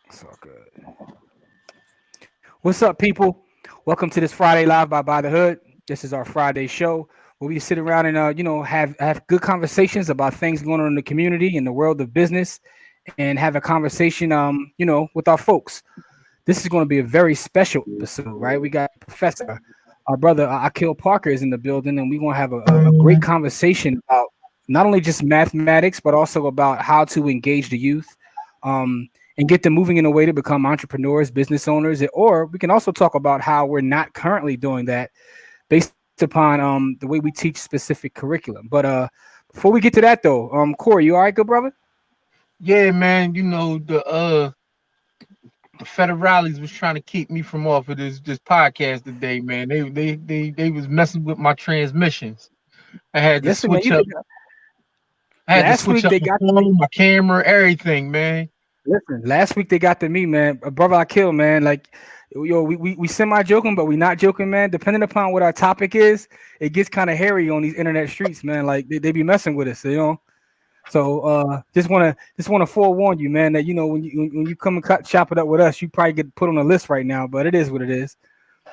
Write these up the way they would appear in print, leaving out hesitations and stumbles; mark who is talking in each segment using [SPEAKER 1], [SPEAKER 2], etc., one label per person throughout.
[SPEAKER 1] It's all good. What's up, people? Welcome to this Friday Live by the Hood. This is our Friday show where we sit around and have good conversations about things going on in the community in the world of business, and have a conversation with our folks. This is going to be a very special episode, right? We got Professor, our brother Akil Parker is in the building, and we're going to have a great conversation about not only just mathematics, but also about how to engage the youth, um, and get them moving in a way to become entrepreneurs, business owners, or we can also talk about how we're not currently doing that based upon the way we teach specific curriculum. But before we get to that though, Corey, you all right, good brother?
[SPEAKER 2] Yeah, man. The federales was trying to keep me from off of this podcast today, man. They was messing with my transmissions. I had to
[SPEAKER 1] Listen, man,
[SPEAKER 2] switch up. I had to
[SPEAKER 1] last
[SPEAKER 2] switch
[SPEAKER 1] week
[SPEAKER 2] up
[SPEAKER 1] they
[SPEAKER 2] my
[SPEAKER 1] got
[SPEAKER 2] phone, my camera, everything, man.
[SPEAKER 1] listen, last week they got to me, man. Brother I kill, man. Like, yo, we semi joking, but we not joking, man. Depending upon what our topic is, it gets kind of hairy on these internet streets, man. Like they be messing with us, you know. So just wanna forewarn you, man, that when you come and chop it up with us, you probably get put on a list right now. But it is what it is.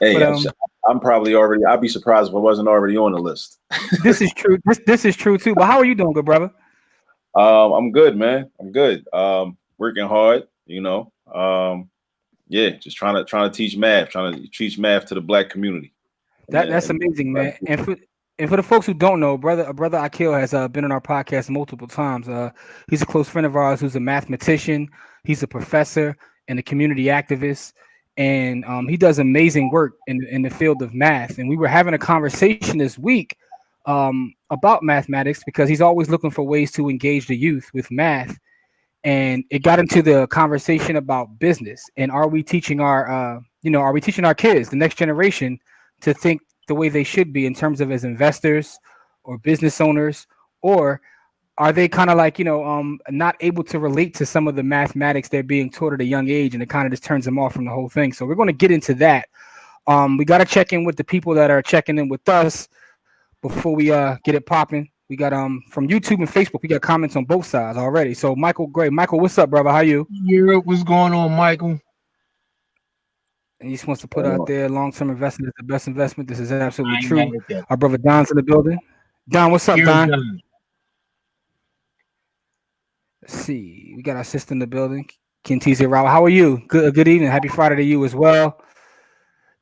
[SPEAKER 3] Hey,
[SPEAKER 1] But
[SPEAKER 3] I'm probably already. I'd be surprised if I wasn't already on the list.
[SPEAKER 1] this is true. This is true too. But how are you doing, good brother?
[SPEAKER 3] I'm good, man. I'm good. Working hard. Yeah, just trying to teach math. Trying to teach math to the black community.
[SPEAKER 1] That's amazing, man. And for the folks who don't know, brother Akil has been on our podcast multiple times. He's a close friend of ours who's a mathematician. He's a professor and a community activist, and he does amazing work in the field of math. And we were having a conversation this week about mathematics because he's always looking for ways to engage the youth with math. And it got into the conversation about business and are we teaching our kids, the next generation, to think the way they should be in terms of as investors or business owners, or are they kind of like not able to relate to some of the mathematics they're being taught at a young age, and it kind of just turns them off from the whole thing. So we're going to get into that. We got to check in with the people that are checking in with us before we get it popping. We got from YouTube and Facebook, we got comments on both sides already. So Michael Gray, Michael, what's up, brother? How you?
[SPEAKER 2] Yeah, what's going on, Michael?
[SPEAKER 1] And he just wants to put out there long-term investment is the best investment. This is absolutely
[SPEAKER 2] I ain't mad
[SPEAKER 1] true.
[SPEAKER 2] at that.
[SPEAKER 1] Our brother Don's in the building. Don, what's up,
[SPEAKER 2] You're
[SPEAKER 1] Don?
[SPEAKER 2] done.
[SPEAKER 1] Let's see. We got our sister in the building. Kintizia Rao. How are you? Good evening. Happy Friday to you as well.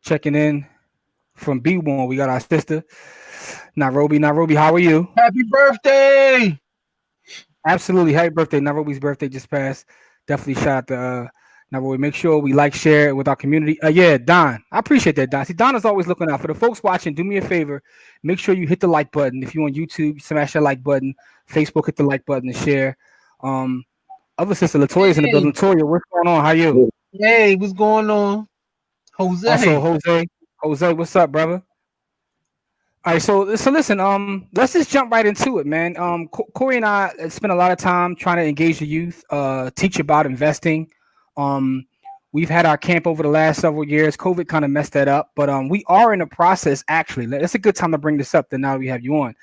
[SPEAKER 1] Checking in from B1. We got our sister. Nairobi. Nairobi, how are you?
[SPEAKER 2] Happy birthday!
[SPEAKER 1] Absolutely. Happy birthday. Nairobi's birthday just passed. Definitely shout out to Nairobi. Make sure we like, share it with our community. Yeah, Don. I appreciate that, Don. See, Don is always looking out. For the folks watching, do me a favor. Make sure you hit the like button. If you're on YouTube, smash that like button. Facebook, hit the like button and share. Um, Other sister Latoya's in the
[SPEAKER 2] Hey,
[SPEAKER 1] building. Latoya, what's going on? How you?
[SPEAKER 2] hey, what's going on,
[SPEAKER 1] Also,
[SPEAKER 2] Jose?
[SPEAKER 1] Jose, what's up, brother? All right, so listen, let's just jump right into it, man. Corey and I spent a lot of time trying to engage the youth, teach about investing. Um, we've had our camp over the last several years. COVID kind of messed that up, but we are in the process. Actually, it's a good time to bring this up. Then now we have you on.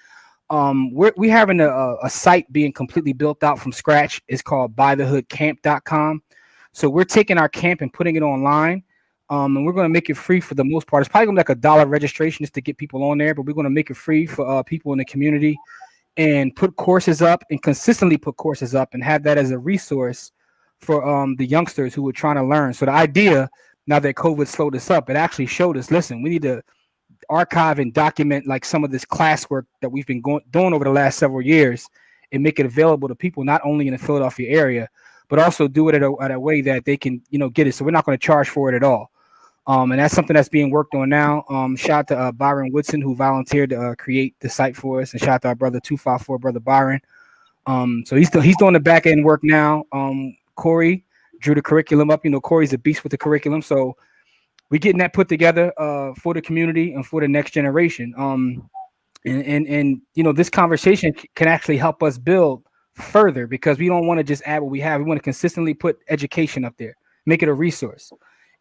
[SPEAKER 1] We having a site being completely built out from scratch. It's called bythehoodcamp.com. So we're taking our camp and putting it online. And we're going to make it free for the most part. It's probably going to be like $1 registration just to get people on there, but we're going to make it free for people in the community and put courses up and consistently put courses up and have that as a resource for the youngsters who are trying to learn. So the idea, now that COVID slowed us up, it actually showed us, listen, we need to archive and document like some of this classwork that we've been doing over the last several years and make it available to people not only in the Philadelphia area, but also do it at a way that they can, get it. So we're not going to charge for it at all. And that's something that's being worked on now. Shout out to Byron Woodson, who volunteered to create the site for us, and shout out to our brother 254, brother Byron. So he's doing the back end work now. Corey drew the curriculum up. Corey's a beast with the curriculum, so we're getting that put together for the community and for the next generation. And this conversation can actually help us build further because we don't want to just add what we have. We want to consistently put education up there, make it a resource.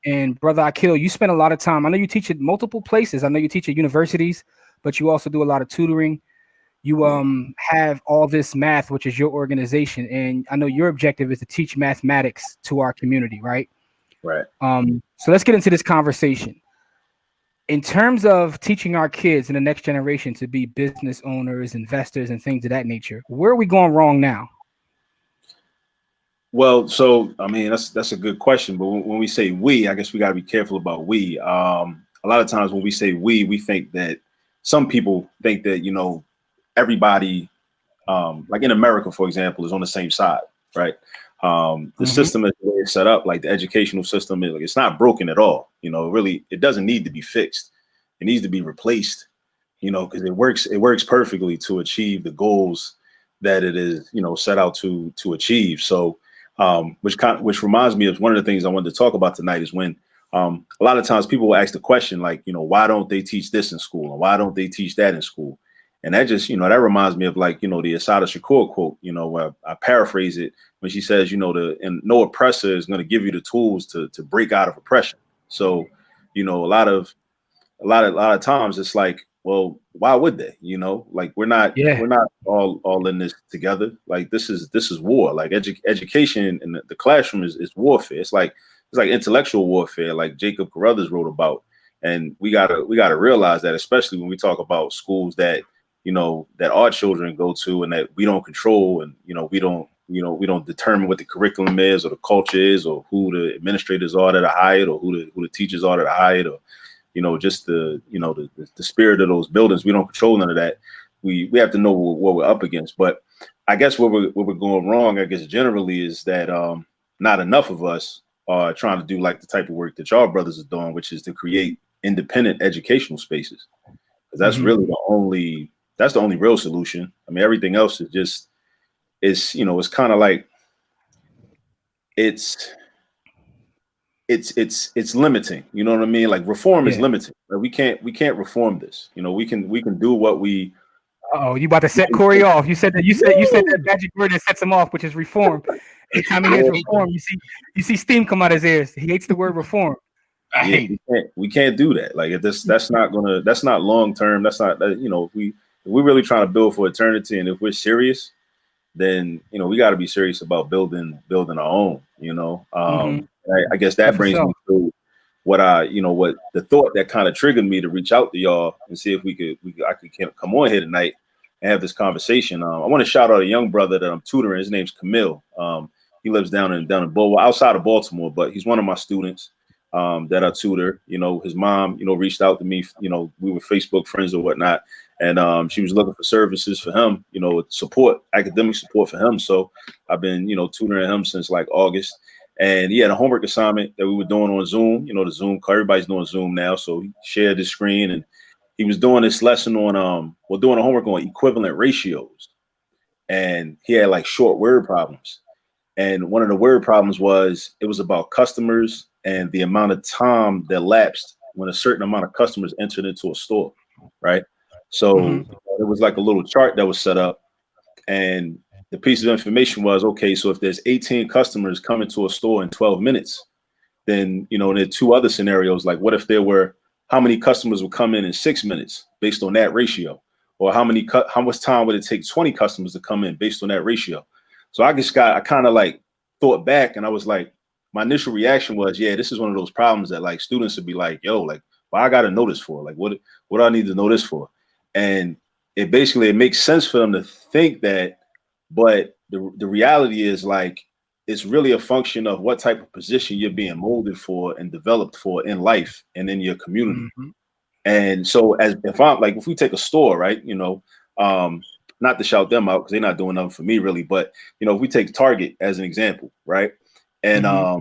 [SPEAKER 1] And brother Akil, you spend a lot of time. I know you teach at multiple places. I know you teach at universities, but you also do a lot of tutoring. you have all this math, which is your organization, and I know your objective is to teach mathematics to our community, right?
[SPEAKER 3] Right.
[SPEAKER 1] So let's get into this conversation. In terms of teaching our kids in the next generation to be business owners, investors, and things of that nature, where are we going wrong now?
[SPEAKER 3] Well, so I mean that's a good question, but when we say we, I guess we got to be careful about we. A lot of times when we say we think that some people think that everybody, like in America, for example, is on the same side, right? The
[SPEAKER 1] Hmm.
[SPEAKER 3] system is the way it's set up, like the educational system, is like it's not broken at all. Really, it doesn't need to be fixed. It needs to be replaced. Because it works. It works perfectly to achieve the goals that it is, set out to achieve. So, which reminds me of one of the things I wanted to talk about tonight is when a lot of times people will ask the question like, why don't they teach this in school and why don't they teach that in school? And that just, that reminds me of like, the Asada Shakur quote, where I paraphrase it when she says, and no oppressor is going to give you the tools to break out of oppression. So, a lot of times it's like, well, why would they? Like we're not
[SPEAKER 1] Yeah,
[SPEAKER 3] we're not all in this together. Like this is war. Like education in the classroom is warfare. It's like intellectual warfare, like Jacob Carruthers wrote about. And we gotta realize that, especially when we talk about schools that that our children go to and that we don't control, and we don't determine what the curriculum is or the culture is or who the administrators are that are hired or who the teachers are that are hired, or just the spirit of those buildings. We don't control none of that. We have to know what we're up against. But I guess what we're going wrong, I guess generally, is that not enough of us are trying to do like the type of work that y'all brothers are doing, which is to create independent educational spaces. Because
[SPEAKER 1] hmm,
[SPEAKER 3] that's the only real solution. I mean, everything else is just it's kind of like it's it's limiting. You know what I mean? Like reform is
[SPEAKER 1] yeah.
[SPEAKER 3] limiting. Like we can't reform this. We can do what we.
[SPEAKER 1] Oh, you about to set Corey off? You said that magic word that sets him off, which is reform. Anytime he hears
[SPEAKER 3] Yeah,
[SPEAKER 2] hate that.
[SPEAKER 1] reform, you see steam come out his ears. He hates the word reform.
[SPEAKER 2] I
[SPEAKER 3] yeah,
[SPEAKER 2] hate it.
[SPEAKER 3] we can't do that. Like if this that's not long term. That's not if we're really trying to build for eternity, and if we're serious, then we got to be serious about building our own.
[SPEAKER 1] Hmm.
[SPEAKER 3] I guess
[SPEAKER 1] That's
[SPEAKER 3] that
[SPEAKER 1] what's
[SPEAKER 3] brings
[SPEAKER 1] up.
[SPEAKER 3] me to what the thought that kind of triggered me to reach out to y'all and see if I could come on here tonight and have this conversation. I want to shout out a young brother that I'm tutoring. His name's Camille. He lives down in outside of Baltimore, but he's one of my students that I tutor. His mom, reached out to me. We were Facebook friends or whatnot, and she was looking for services for him. Support, academic support for him. So I've been, tutoring him since like August. And he had a homework assignment that we were doing on Zoom. The Zoom, everybody's doing Zoom now. So he shared his screen and he was doing this lesson on doing a homework on equivalent ratios. And he had like short word problems. And one of the word problems was it was about customers and the amount of time that lapsed when a certain amount of customers entered into a store. Right.
[SPEAKER 1] Hmm.
[SPEAKER 3] So it was like a little chart that was set up, and the piece of information was, okay, so if there's 18 customers coming to a store in 12 minutes, then, there are two other scenarios. Like what if there were, how many customers would come in 6 minutes based on that ratio? Or how much time would it take 20 customers to come in based on that ratio? So I kind of like thought back and I was like, my initial reaction was, yeah, this is one of those problems that like students would be like, yo, like, well, I got to know this for? Like, what do I need to know this for? And it makes sense for them to think that, but the reality is like, it's really a function of what type of position you're being molded for and developed for in life and in your community.
[SPEAKER 1] Hmm.
[SPEAKER 3] And so if we take a store, right, not to shout them out because they're not doing nothing for me really, but if we take Target as an example, right? And
[SPEAKER 1] Hmm.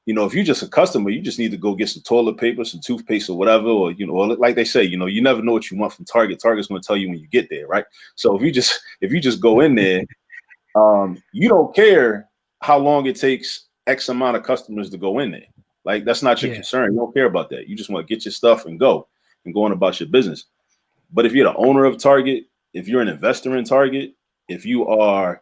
[SPEAKER 3] if you're just a customer, you just need to go get some toilet paper, some toothpaste or whatever, or like they say, you never know what you want from Target. Target's going to tell you when you get there, right? So if you just go in there, you don't care how long it takes X amount of customers to go in there. Like that's not your
[SPEAKER 1] Yeah.
[SPEAKER 3] concern. You don't care about that. You just want to get your stuff and go on about your business. But if you're the owner of Target, if you're an investor in Target, if you are,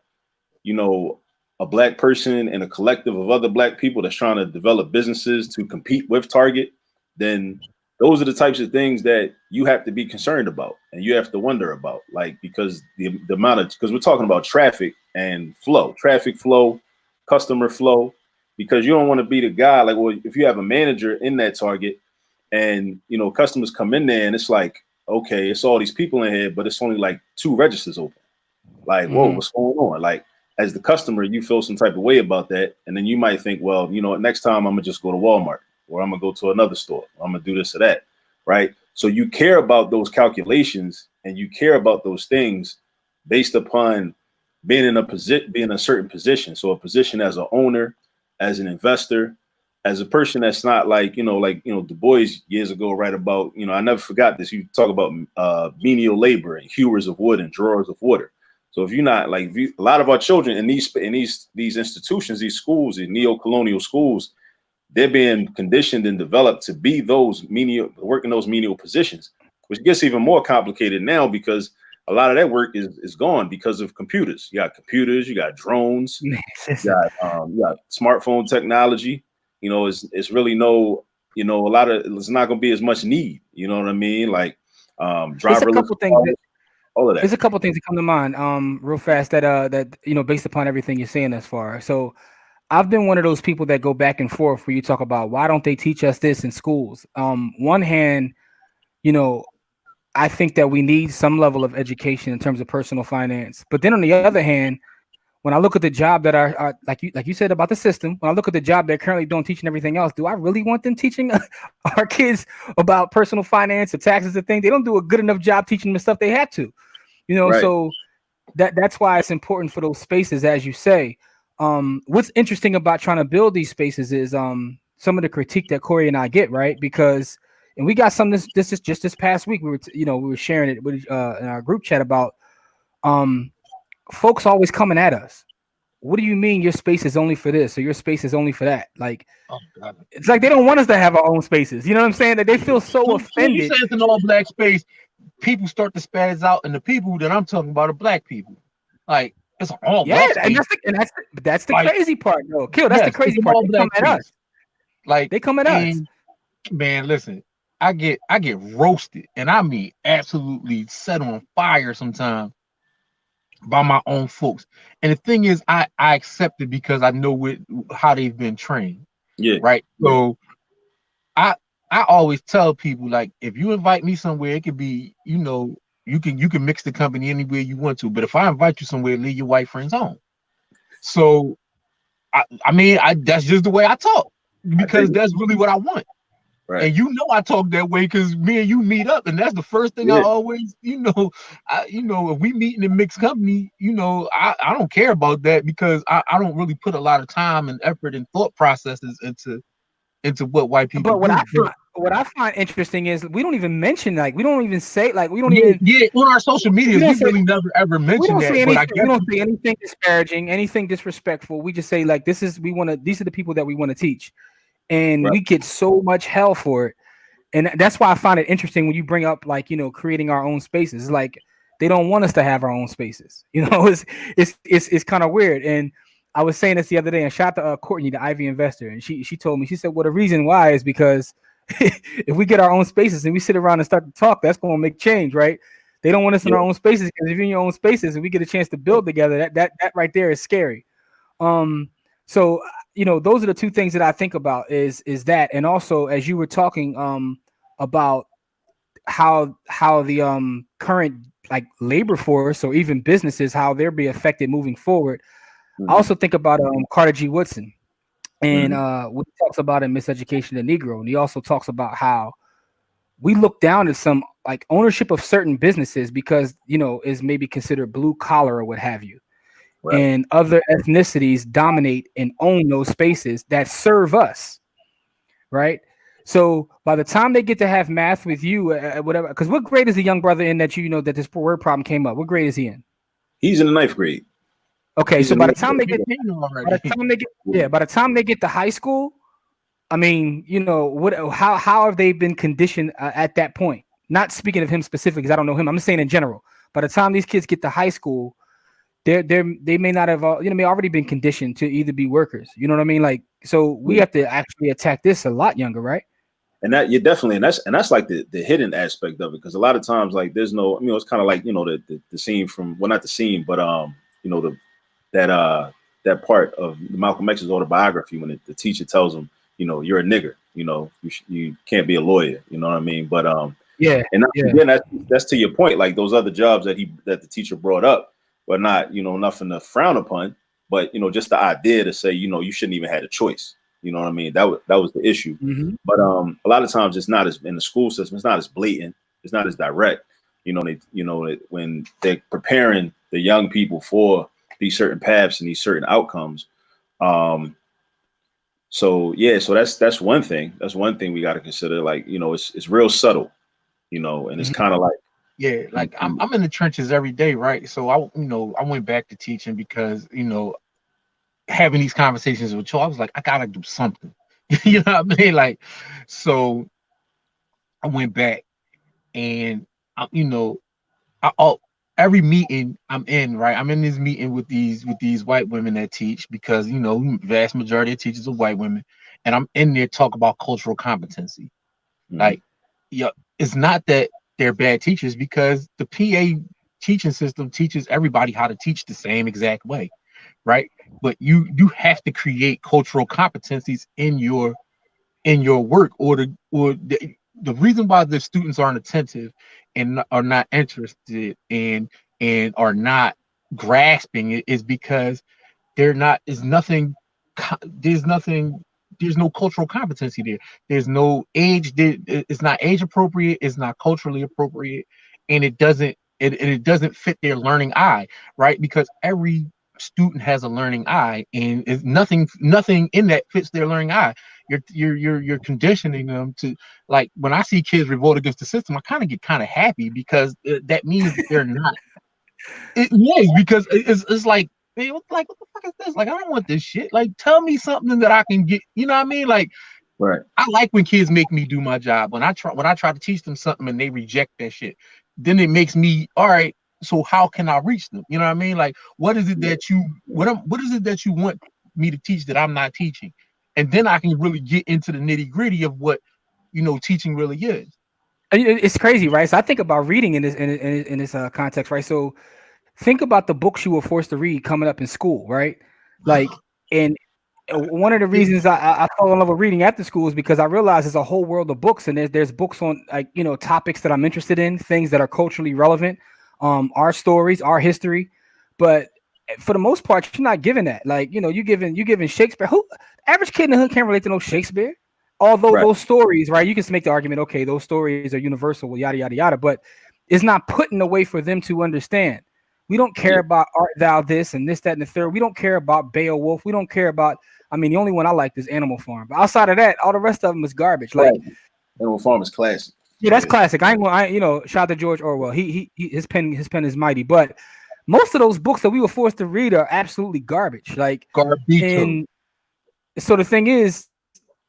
[SPEAKER 3] you know, a black person in a collective of other black people that's trying to develop businesses to compete with Target, then those are the types of things that you have to be concerned about and you have to wonder about, like, because the amount of, because we're talking about traffic flow, customer flow, because you don't want to be the guy like, well, if you have a manager in that Target and customers come in there and it's like, okay, it's all these people in here, but it's only like 2 registers open. Like, whoa, what's going on? Like, as the customer, you feel some type of way about that, and then you might think, well, next time I'm gonna just go to Walmart, or I'm gonna go to another store, or I'm gonna do this or that, right? So you care about those calculations and you care about those things based upon being in a certain position. So a position as an owner, as an investor, as a person that's not like, Du Bois years ago, right, about, I never forgot this. You talk about menial labor and hewers of wood and drawers of water. So if you're not like, a lot of our children in these institutions, these schools, these neo-colonial schools, they're being conditioned and developed to be those menial, work in those menial positions, which gets even more complicated now because a lot of that work is gone because of computers. You got computers, you got drones, you got smartphone technology. It's really it's not going to be as much need. You know what I mean? Like driverless cars, all of that.
[SPEAKER 1] There's a couple things that come to mind real fast that based upon everything you're saying thus far. So I've been one of those people that go back and forth where you talk about why don't they teach us this in schools? One hand, I think that we need some level of education in terms of personal finance. But then on the other hand, when I look at the job that are like you said about the system, when I look at the job they're currently doing teaching everything else, do I really want them teaching our kids about personal finance or taxes and things? They don't do a good enough job teaching them the stuff they had to,
[SPEAKER 3] Right.
[SPEAKER 1] So that's why it's important for those spaces, as you say. What's interesting about trying to build these spaces is some of the critique that Corey and I get, right? Because, and we got some this is just this past week, we were sharing it with in our group chat about folks always coming at us. What do you mean your space is only for this or your space is only for that? Like, it's like they don't want us to have our own spaces. You know what I'm saying? That they feel so offended.
[SPEAKER 2] You say it's an all black space, people start to spaz out, and the people that I'm talking about are black people. Like, it's all black space.
[SPEAKER 1] That's the crazy part, though. Kill, that's the crazy part. They come at us.
[SPEAKER 2] Like,
[SPEAKER 1] they come at us.
[SPEAKER 2] Man, listen, I get roasted, and I mean absolutely set on fire sometimes by my own folks. And the thing is, I accept it because I know how they've been trained.
[SPEAKER 3] Yeah.
[SPEAKER 2] Right. So I always tell people, like, if you invite me somewhere, it could be, you can mix the company anywhere you want to. But if I invite you somewhere, leave your white friends home. So I mean, that's just the way I talk, because that's really what I want. Right. And I talk that way because me and you meet up, and that's the first thing I always, if we meet in a mixed company, I don't care about that because I don't really put a lot of time and effort and thought processes into what white people do.
[SPEAKER 1] What I find interesting is we don't even mention, like, we don't even say, like, we don't
[SPEAKER 2] on our social media, we really never ever mention that.
[SPEAKER 1] We don't say anything disparaging, anything disrespectful. We just say, like, these are the people that we want to teach. And we get so much hell for it. And that's why I find it interesting when you bring up, like, creating our own spaces. It's like they don't want us to have our own spaces. It's kind of weird. And I was saying this the other day, and shout out to Courtney, the Ivy investor, and she told me, she said, well, the reason why is because if we get our own spaces and we sit around and start to talk, that's going to make change, right? They don't want us in our own spaces, because if you're in your own spaces and we get a chance to build together, that right there is scary. So, those are the two things that I think about is that. And also, as you were talking about how the current, like, labor force or even businesses, how they'll be affected moving forward. I also think about Carter G. Woodson and what he talks about in Miseducation of the Negro. And he also talks about how we look down at some, like, ownership of certain businesses because, is maybe considered blue collar or what have you. Right. And other ethnicities dominate and own those spaces that serve us, right? So by the time they get to have math with you, whatever, because what grade is the young brother in that that this word problem came up? What grade is he in?
[SPEAKER 3] He's in the 9th grade.
[SPEAKER 1] Okay, so by the time they get to high school, I mean, how have they been conditioned at that point? Not speaking of him specifically, because I don't know him. I'm just saying in general. By the time these kids get to high school, they may not have may already been conditioned to either be workers. You know what I mean? Like, so we have to actually attack this a lot younger, right?
[SPEAKER 3] And that you're definitely, and that's like the hidden aspect of it, because a lot of times like there's no, it's kind of like the scene from, well, not the scene, but the that that part of Malcolm X's autobiography when the teacher tells him, you're a nigger, you can't be a lawyer, you know what I mean? But
[SPEAKER 1] Yeah,
[SPEAKER 3] and
[SPEAKER 1] yeah.
[SPEAKER 3] again, that's to your point, like those other jobs that the teacher brought up were not, nothing to frown upon, but just the idea to say, you shouldn't even have a choice. You know what I mean? That was the issue.
[SPEAKER 1] Hmm.
[SPEAKER 3] But a lot of times it's not as, in the school system, it's not as blatant, it's not as direct. When they're preparing the young people for these certain paths and these certain outcomes. Um, so yeah, so that's one thing. That's one thing we got to consider. Like, it's real subtle, and it's
[SPEAKER 2] Mhm.
[SPEAKER 3] kind of like,
[SPEAKER 2] Yeah, like I'm in the trenches every day, right? So I went back to teaching because having these conversations with you, I was like, I gotta do something. You know what I mean? Like, so I went back and I, you know, I all every meeting I'm in, right? I'm in this meeting with these white women that teach because vast majority of teachers are white women, and I'm in there talk about cultural competency.
[SPEAKER 3] mhm,
[SPEAKER 2] Like, yeah, it's not that they're bad teachers because the PA teaching system teaches everybody how to teach the same exact way, right? But you have to create cultural competencies in your work, the reason why the students aren't attentive and are not interested and are not grasping it is because they're not is nothing there's nothing there's no cultural competency there. There's no age it's not age appropriate, it's not culturally appropriate, and it doesn't fit their learning eye, right? Because every student has a learning eye and is nothing in that fits their learning eye. You're conditioning them to, like, when I see kids revolt against the system, I get kind of happy because that means that they're not it was because it's like, man, what the fuck is this? Like, I don't want this shit. Like, tell me something that I can get. You know what I mean? Like,
[SPEAKER 3] right.
[SPEAKER 2] I like when kids make me do my job. When I try to teach them something and they reject that shit, then it makes me, all right. So how can I reach them? You know what I mean? Like, what is it
[SPEAKER 3] Yeah,
[SPEAKER 2] that you what is it that you want me to teach that I'm not teaching? And then I can really get into the nitty gritty of what teaching really is.
[SPEAKER 1] It's crazy, right? So I think about reading in this context, right? So think about the books you were forced to read coming up in school, right? Like, and one of the reasons I fell in love with reading after school is because I realized there's a whole world of books, and there's books on, like, topics that I'm interested in, things that are culturally relevant, our stories, our history. But for the most part, you're not given that. Like, you giving Shakespeare. Who average kid in the hood can't relate to no Shakespeare. Although
[SPEAKER 3] right.
[SPEAKER 1] those stories, right, you can make the argument, okay, those stories are universal, well, yada yada yada, but it's not put in a way for them to understand. We don't care
[SPEAKER 3] Yeah,
[SPEAKER 1] about Art Thou this and this, that, and the third. We don't care about Beowulf. We don't care about. I mean, the only one I like is Animal Farm. But outside of that, all the rest of them is garbage. Like,
[SPEAKER 3] classic. Animal Farm is classic.
[SPEAKER 1] yeah, that's
[SPEAKER 3] Yeah,
[SPEAKER 1] classic. I ain't gonna, shout out to George Orwell. He his pen is mighty. But most of those books that we were forced to read are absolutely garbage. Like,
[SPEAKER 2] Garbito.
[SPEAKER 1] and so the thing is,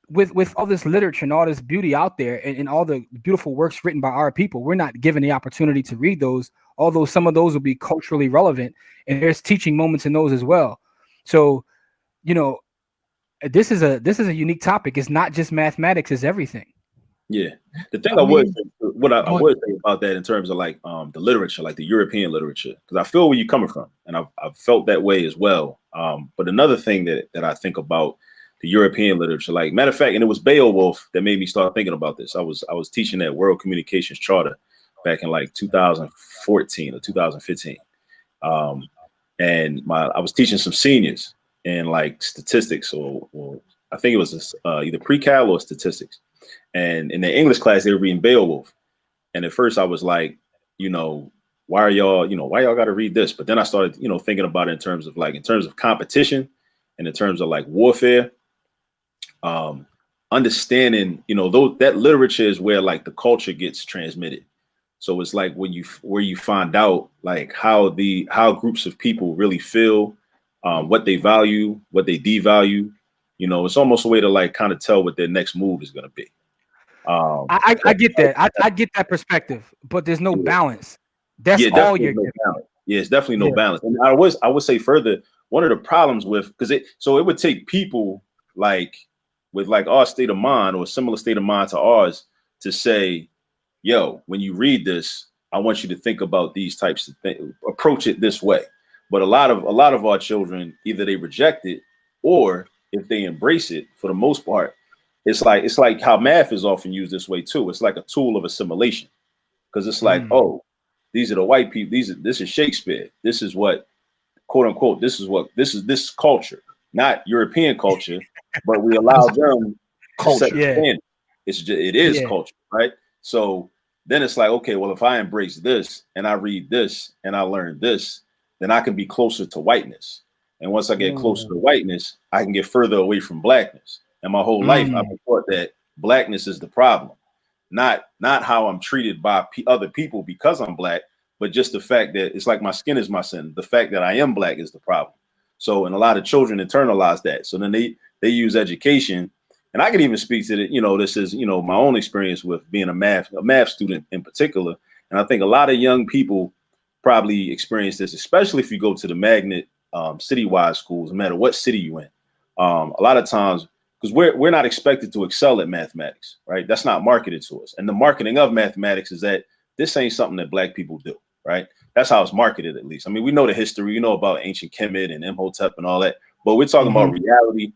[SPEAKER 1] with all this literature and all this beauty out there, and all the beautiful works written by our people, we're not given the opportunity to read those. Although some of those will be culturally relevant, and there's teaching moments in those as well. So, you know, this is a unique topic. It's not just mathematics; it's everything.
[SPEAKER 3] yeah. The thing
[SPEAKER 2] I
[SPEAKER 3] I would
[SPEAKER 2] mean,
[SPEAKER 3] say, what I
[SPEAKER 2] go ahead.
[SPEAKER 3] would say about that in terms of like the literature, like the European literature, because I feel where you're coming from, and I've felt that way as well. But another thing that I think about the European literature, like, matter of fact, and it was Beowulf that made me start thinking about this. I was teaching at World Communications Charter back in like 2014 or 2015. Um, and I was teaching some seniors in like statistics, or I think it was either pre-cal or statistics. And in the English class, they were reading Beowulf. And at first I was like, you know, why y'all got to read this? But then I started, thinking about it in terms of competition and in terms of like warfare, um, understanding, that literature is where like the culture gets transmitted. So it's like where you find out like how groups of people really feel, what they value, what they devalue. It's almost a way to like kind of tell what their next move is going to be.
[SPEAKER 1] I
[SPEAKER 3] So
[SPEAKER 1] get that. I get that perspective, but there's no
[SPEAKER 3] yeah,
[SPEAKER 1] balance. That's
[SPEAKER 3] yeah,
[SPEAKER 1] all
[SPEAKER 3] definitely
[SPEAKER 1] you're
[SPEAKER 3] no
[SPEAKER 1] giving.
[SPEAKER 3] balance. Yeah, it's definitely no
[SPEAKER 1] Yeah.
[SPEAKER 3] balance. And I would say further, one of the problems with, because it would take people like with like our state of mind or a similar state of mind to ours to say, yo, when you read this, I want you to think about these types of things, approach it this way. But a lot of our children, either they reject it, or if they embrace it, for the most part, it's like how math is often used this way too. It's like a tool of assimilation, because it's like, oh, these are the white people. This is Shakespeare. This is what, quote unquote, this culture, not European culture, but we allow them to set
[SPEAKER 2] Culture.
[SPEAKER 3] the standard. It is
[SPEAKER 1] Yeah.
[SPEAKER 3] culture, right? So then it's like, okay, well, if I embrace this and I read this and I learn this, then I can be closer to whiteness. And once I get closer to whiteness, I can get further away from blackness. And my whole life, I've been taught that blackness is the problem, not how I'm treated by other people because I'm black, but just the fact that it's like my skin is my sin. The fact that I am black is the problem. So, and a lot of children internalize that. So then they use education, and I can even speak to it. This is my own experience with being a math student in particular, and I think a lot of young people probably experience this, especially if you go to the magnet citywide schools, no matter what city you in. A lot of times, because we're not expected to excel at mathematics, right? That's not marketed to us, and the marketing of mathematics is that this ain't something that black people do. Right. That's how it's marketed, at least. I mean, we know the history, we know about ancient Kemet and Imhotep and all that, but we're talking about reality,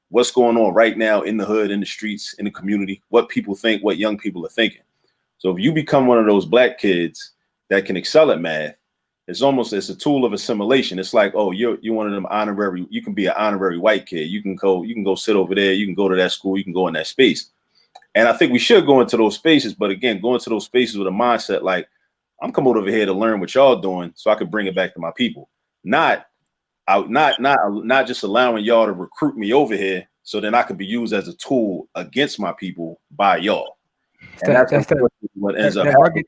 [SPEAKER 3] what's going on right now in the hood, in the streets, in the community, what people think, what young people are thinking. So if you become one of those black kids that can excel at math, it's a tool of assimilation. It's like, oh, you're one of them honorary, you can be an honorary white kid. You can go sit over there, you can go to that school, you can go in that space. And I think we should go into those spaces, but again, go into those spaces with a mindset like, I'm coming over here to learn what y'all doing so I can bring it back to my people. Not just allowing y'all to recruit me over here so then I can be used as a tool against my people by y'all. And that's what ends up happening.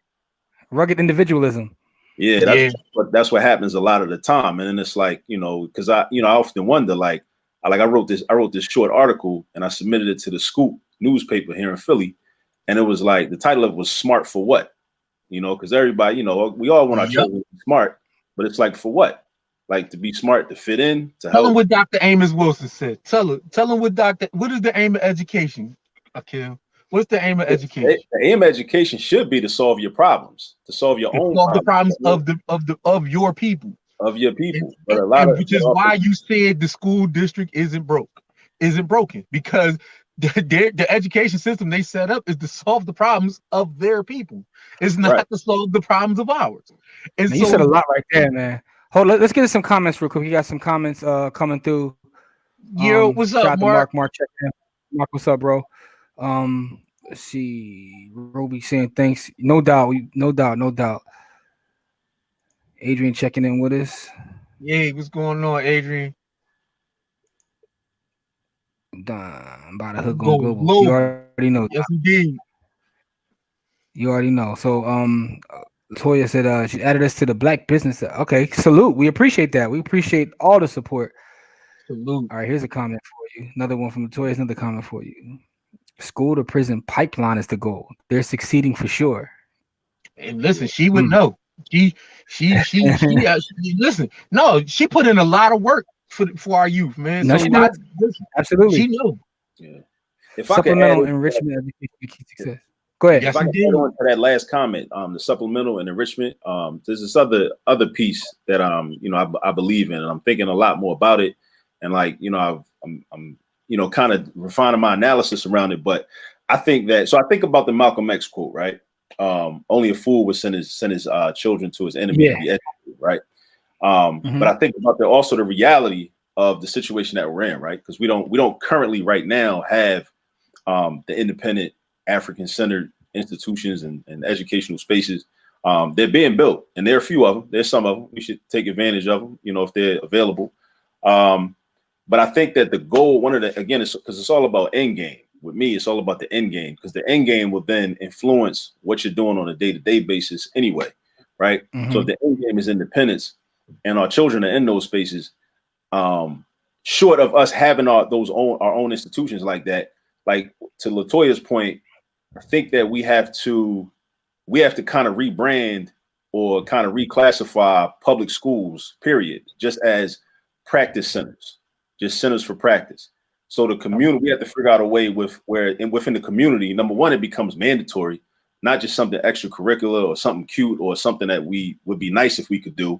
[SPEAKER 1] Rugged individualism.
[SPEAKER 3] Yeah, that's what happens a lot of the time. And then it's like, because I often wonder, like I wrote this short article and I submitted it to the Scoop newspaper here in Philly. And it was like, the title of it was Smart for What? Because everybody, we all want our children to be smart, but it's like, for what? Like, to be smart, to fit in, to help.
[SPEAKER 2] Tell them what Dr. Amos Wilson said. Tell them what is the aim of education, Akil? What's the aim of education?
[SPEAKER 3] The aim of education should be to solve your problems, to solve your own
[SPEAKER 2] solve
[SPEAKER 3] problems.
[SPEAKER 2] The problems of your people.
[SPEAKER 3] Of your people.
[SPEAKER 2] Which is why you said the school district isn't broken, because the education system they set up is to solve the problems of their people. It's not to solve the problems of ours. And
[SPEAKER 1] man, you said a lot right there, man. Let's get some comments real quick. We got some comments coming through.
[SPEAKER 2] Yo, what's up, Mark?
[SPEAKER 1] Mark, check in. Mark, what's up, bro? Let's see. Roby saying thanks. No doubt. Adrian checking in with us.
[SPEAKER 2] Yeah, what's going on, Adrian?
[SPEAKER 1] Done by the hook on global. You already know.
[SPEAKER 2] Yes, indeed.
[SPEAKER 1] You already know. So Toya said she added us to the black business. Okay, salute. We appreciate that. We appreciate all the support.
[SPEAKER 2] Salute.
[SPEAKER 1] All right, here's a comment for you. Another one from Toya. Another comment for you. School to prison pipeline is the goal. They're succeeding for sure.
[SPEAKER 2] And listen, she would know. She listen. No, she put in a lot of work for our youth, man.
[SPEAKER 1] No,
[SPEAKER 2] so
[SPEAKER 1] absolutely.
[SPEAKER 2] She knows.
[SPEAKER 3] Yeah.
[SPEAKER 1] If supplemental enrichment education success. Go ahead.
[SPEAKER 3] If I can add on to that last comment, the supplemental and enrichment, there's this other piece that I believe in, and I'm thinking a lot more about it, and I'm kind of refining my analysis around it. But I think about the Malcolm X quote, right? Only a fool would send his children to his enemy to be educated, right? But I think about also the reality of the situation that we're in, right? Because we don't currently right now have the independent African-centered institutions and educational spaces. They're being built, and there are a few of them. There's some of them. We should take advantage of them, if they're available. But I think that the goal, again, is because it's all about end game. With me, it's all about the end game, because the end game will then influence what you're doing on a day-to-day basis anyway, right? So if the end game is independence and our children are in those spaces, short of us having our own institutions like that, like to Latoya's point, I think that we have to kind of rebrand or kind of reclassify public schools, period, just as practice centers, just centers for practice. So the community, we have to figure out a way within the community. Number one, it becomes mandatory, not just something extracurricular or something cute or something that we would be nice if we could do,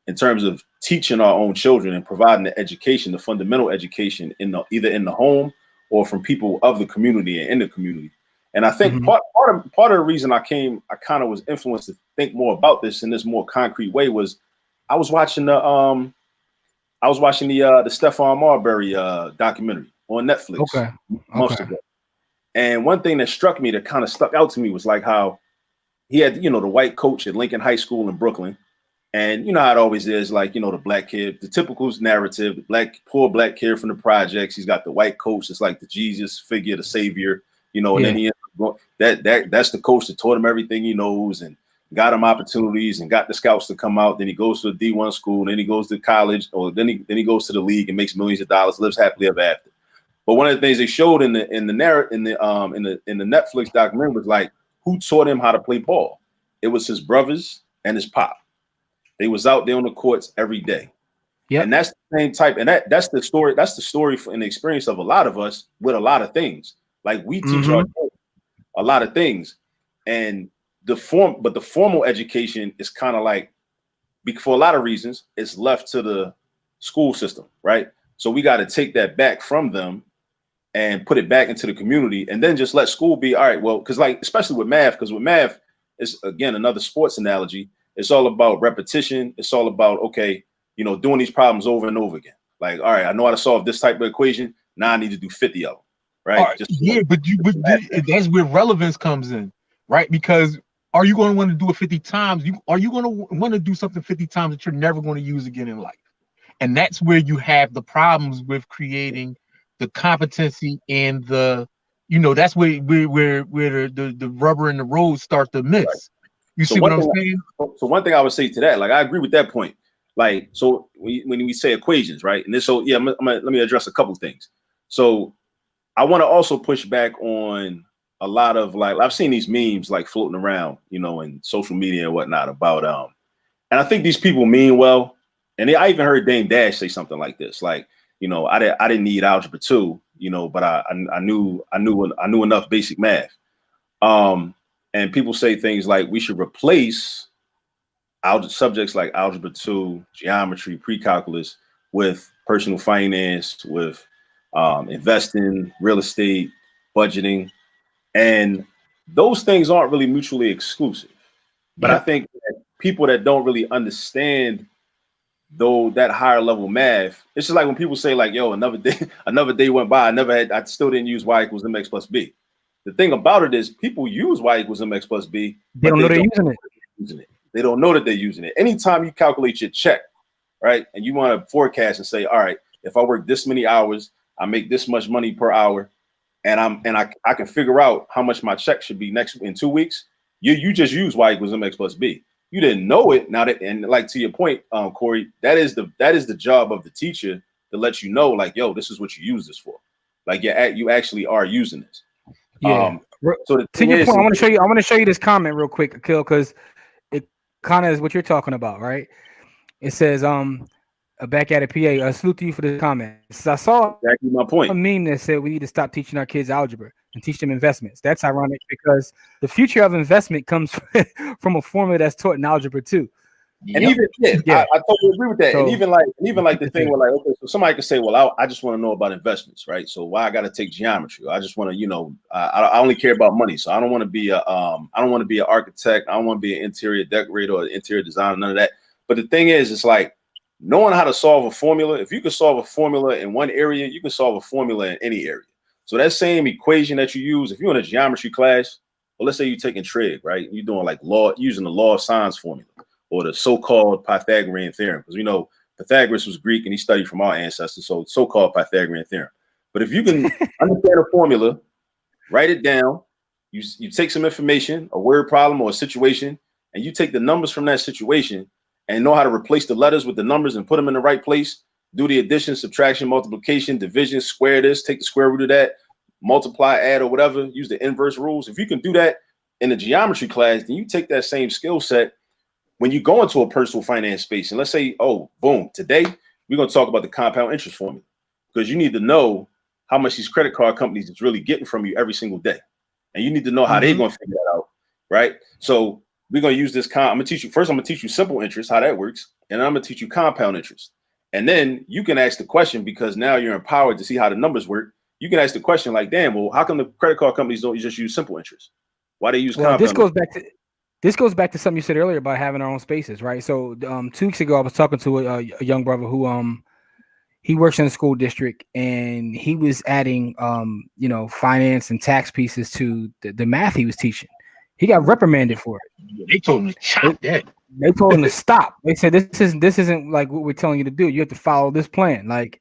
[SPEAKER 3] in terms of teaching our own children and providing the education, the fundamental education either in the home or from people of the community and in the community. And I think part of the reason I kind of was influenced to think more about this in this more concrete way was I was watching the Stephon Marbury documentary on Netflix months ago. And one thing that struck me, that kind of stuck out to me, was like how he had, the white coach at Lincoln High School in Brooklyn. And you know how it always is, like, the black kid, the typical narrative, the poor black kid from the projects. He's got the white coach that's like the Jesus figure, the savior, and then that's the coach that taught him everything he knows and got him opportunities and got the scouts to come out. Then he goes to a D1 school, and then he goes to college, or then he goes to the league and makes millions of dollars, lives happily ever after. But one of the things they showed in the Netflix documentary was like, who taught him how to play ball? It was his brothers and his pop. They was out there on the courts every day. Yeah. And that's the same type. And that's the story. That's the story and the experience of a lot of us with a lot of things. Like, we teach our children a lot of things. And the formal education is kind of like, for a lot of reasons, it's left to the school system, right? So we got to take that back from them and put it back into the community, and then just let school be, all right, well, because like, especially with math, it's, again, another sports analogy. It's all about repetition. It's all about, okay, doing these problems over and over again. Like, all right, I know how to solve this type of equation. Now I need to do 50 of them, right?
[SPEAKER 2] But that's where relevance comes in, right? Because are you going to want to do it 50 times? Are you going to want to do something 50 times that you're never going to use again in life? And that's where you have the problems with creating the competency and the, that's where the rubber and the road start to miss. Right. You see what I'm saying?
[SPEAKER 3] So one thing I would say to that, like, I agree with that point. Like, so when we say equations, right? And this, so yeah, let me address a couple things. So I want to also push back on a lot of, like, I've seen these memes like floating around, in social media and whatnot about and I think these people mean well. And I even heard Dame Dash say something like this, like, I didn't need algebra 2, but I knew enough basic math. And people say things like we should replace subjects like algebra 2, geometry, pre-calculus with personal finance, with investing, real estate, budgeting. And those things aren't really mutually exclusive. But I think that people that don't really understand that higher level math, it's just like when people say, like, yo, another day went by, I still didn't use y equals mx plus b. The thing about it is people use y equals mx plus b.
[SPEAKER 1] They don't know they're using it.
[SPEAKER 3] They don't know that they're using it. Anytime you calculate your check, right, and you want to forecast and say, all right, if I work this many hours, I make this much money per hour, and I can figure out how much my check should be in 2 weeks. You just use y equals mx plus b. You didn't know it. Now that, and like, to your point, Corey, that is the job of the teacher to let you know, like, yo, this is what you use this for. Like, you actually are using this.
[SPEAKER 1] Yeah. So to your point, I want to show you this comment real quick, Akil, because it kind of is what you're talking about, right? It says, back at it, PA, salute to you for this comment. I saw
[SPEAKER 3] exactly my point.
[SPEAKER 1] A meme that said we need to stop teaching our kids algebra and teach them investments. That's ironic because the future of investment comes from a formula that's taught in algebra too.
[SPEAKER 3] And even I totally agree with that. So, and even like the thing where, like, okay, so somebody could say, well, I just want to know about investments, right? So why I got to take geometry? I just want to, I only care about money. So I don't want to be an architect. I don't want to be an interior decorator or interior designer, none of that. But the thing is, it's like knowing how to solve a formula. If you can solve a formula in one area, you can solve a formula in any area. So that same equation that you use, if you're in a geometry class, well, let's say you're taking trig, right? You're doing like using the law of sines formula, or the so-called Pythagorean theorem, because we know Pythagoras was Greek and he studied from our ancestors, so so-called Pythagorean theorem. But if you can understand a formula, write it down, you take some information, a word problem or a situation, and you take the numbers from that situation and know how to replace the letters with the numbers and put them in the right place, do the addition, subtraction, multiplication, division, square this, take the square root of that, multiply, add, or whatever, use the inverse rules. If you can do that in the geometry class, then you take that same skill set when you go into a personal finance space, and let's say, oh, boom, today we're going to talk about the compound interest formula, because you need to know how much these credit card companies is really getting from you every single day. And you need to know how they're going to figure that out, right? So we're going to use this. I'm going to teach you. First, I'm going to teach you simple interest, how that works. And then I'm going to teach you compound interest. And then you can ask the question, because now you're empowered to see how the numbers work. You can ask the question like, damn, well, how come the credit card companies don't just use simple interest? Why they use compound?
[SPEAKER 1] This goes back to something you said earlier about having our own spaces, right? So 2 weeks ago, I was talking to a young brother who he works in a school district, and he was adding finance and tax pieces to the math he was teaching. He got reprimanded for it.
[SPEAKER 2] They told him to chop that.
[SPEAKER 1] They told him to stop. They said this isn't like what we're telling you to do. You have to follow this plan. Like,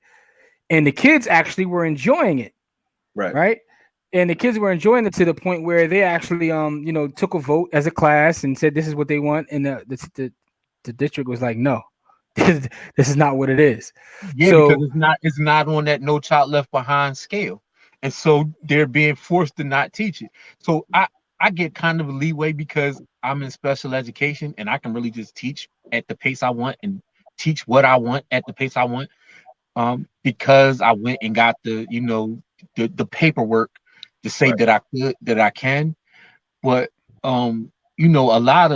[SPEAKER 1] and the kids actually were enjoying it. Right. And the kids were enjoying it to the point where they actually took a vote as a class and said this is what they want. And the district was like, no, this is not what it is.
[SPEAKER 2] Yeah, so, because it's not on that No Child Left Behind scale. And so they're being forced to not teach it. So I get kind of a leeway because I'm in special education and I can really just teach at the pace I want and teach what I want at the pace I want. Because I went and got the paperwork to say that I can. But a lot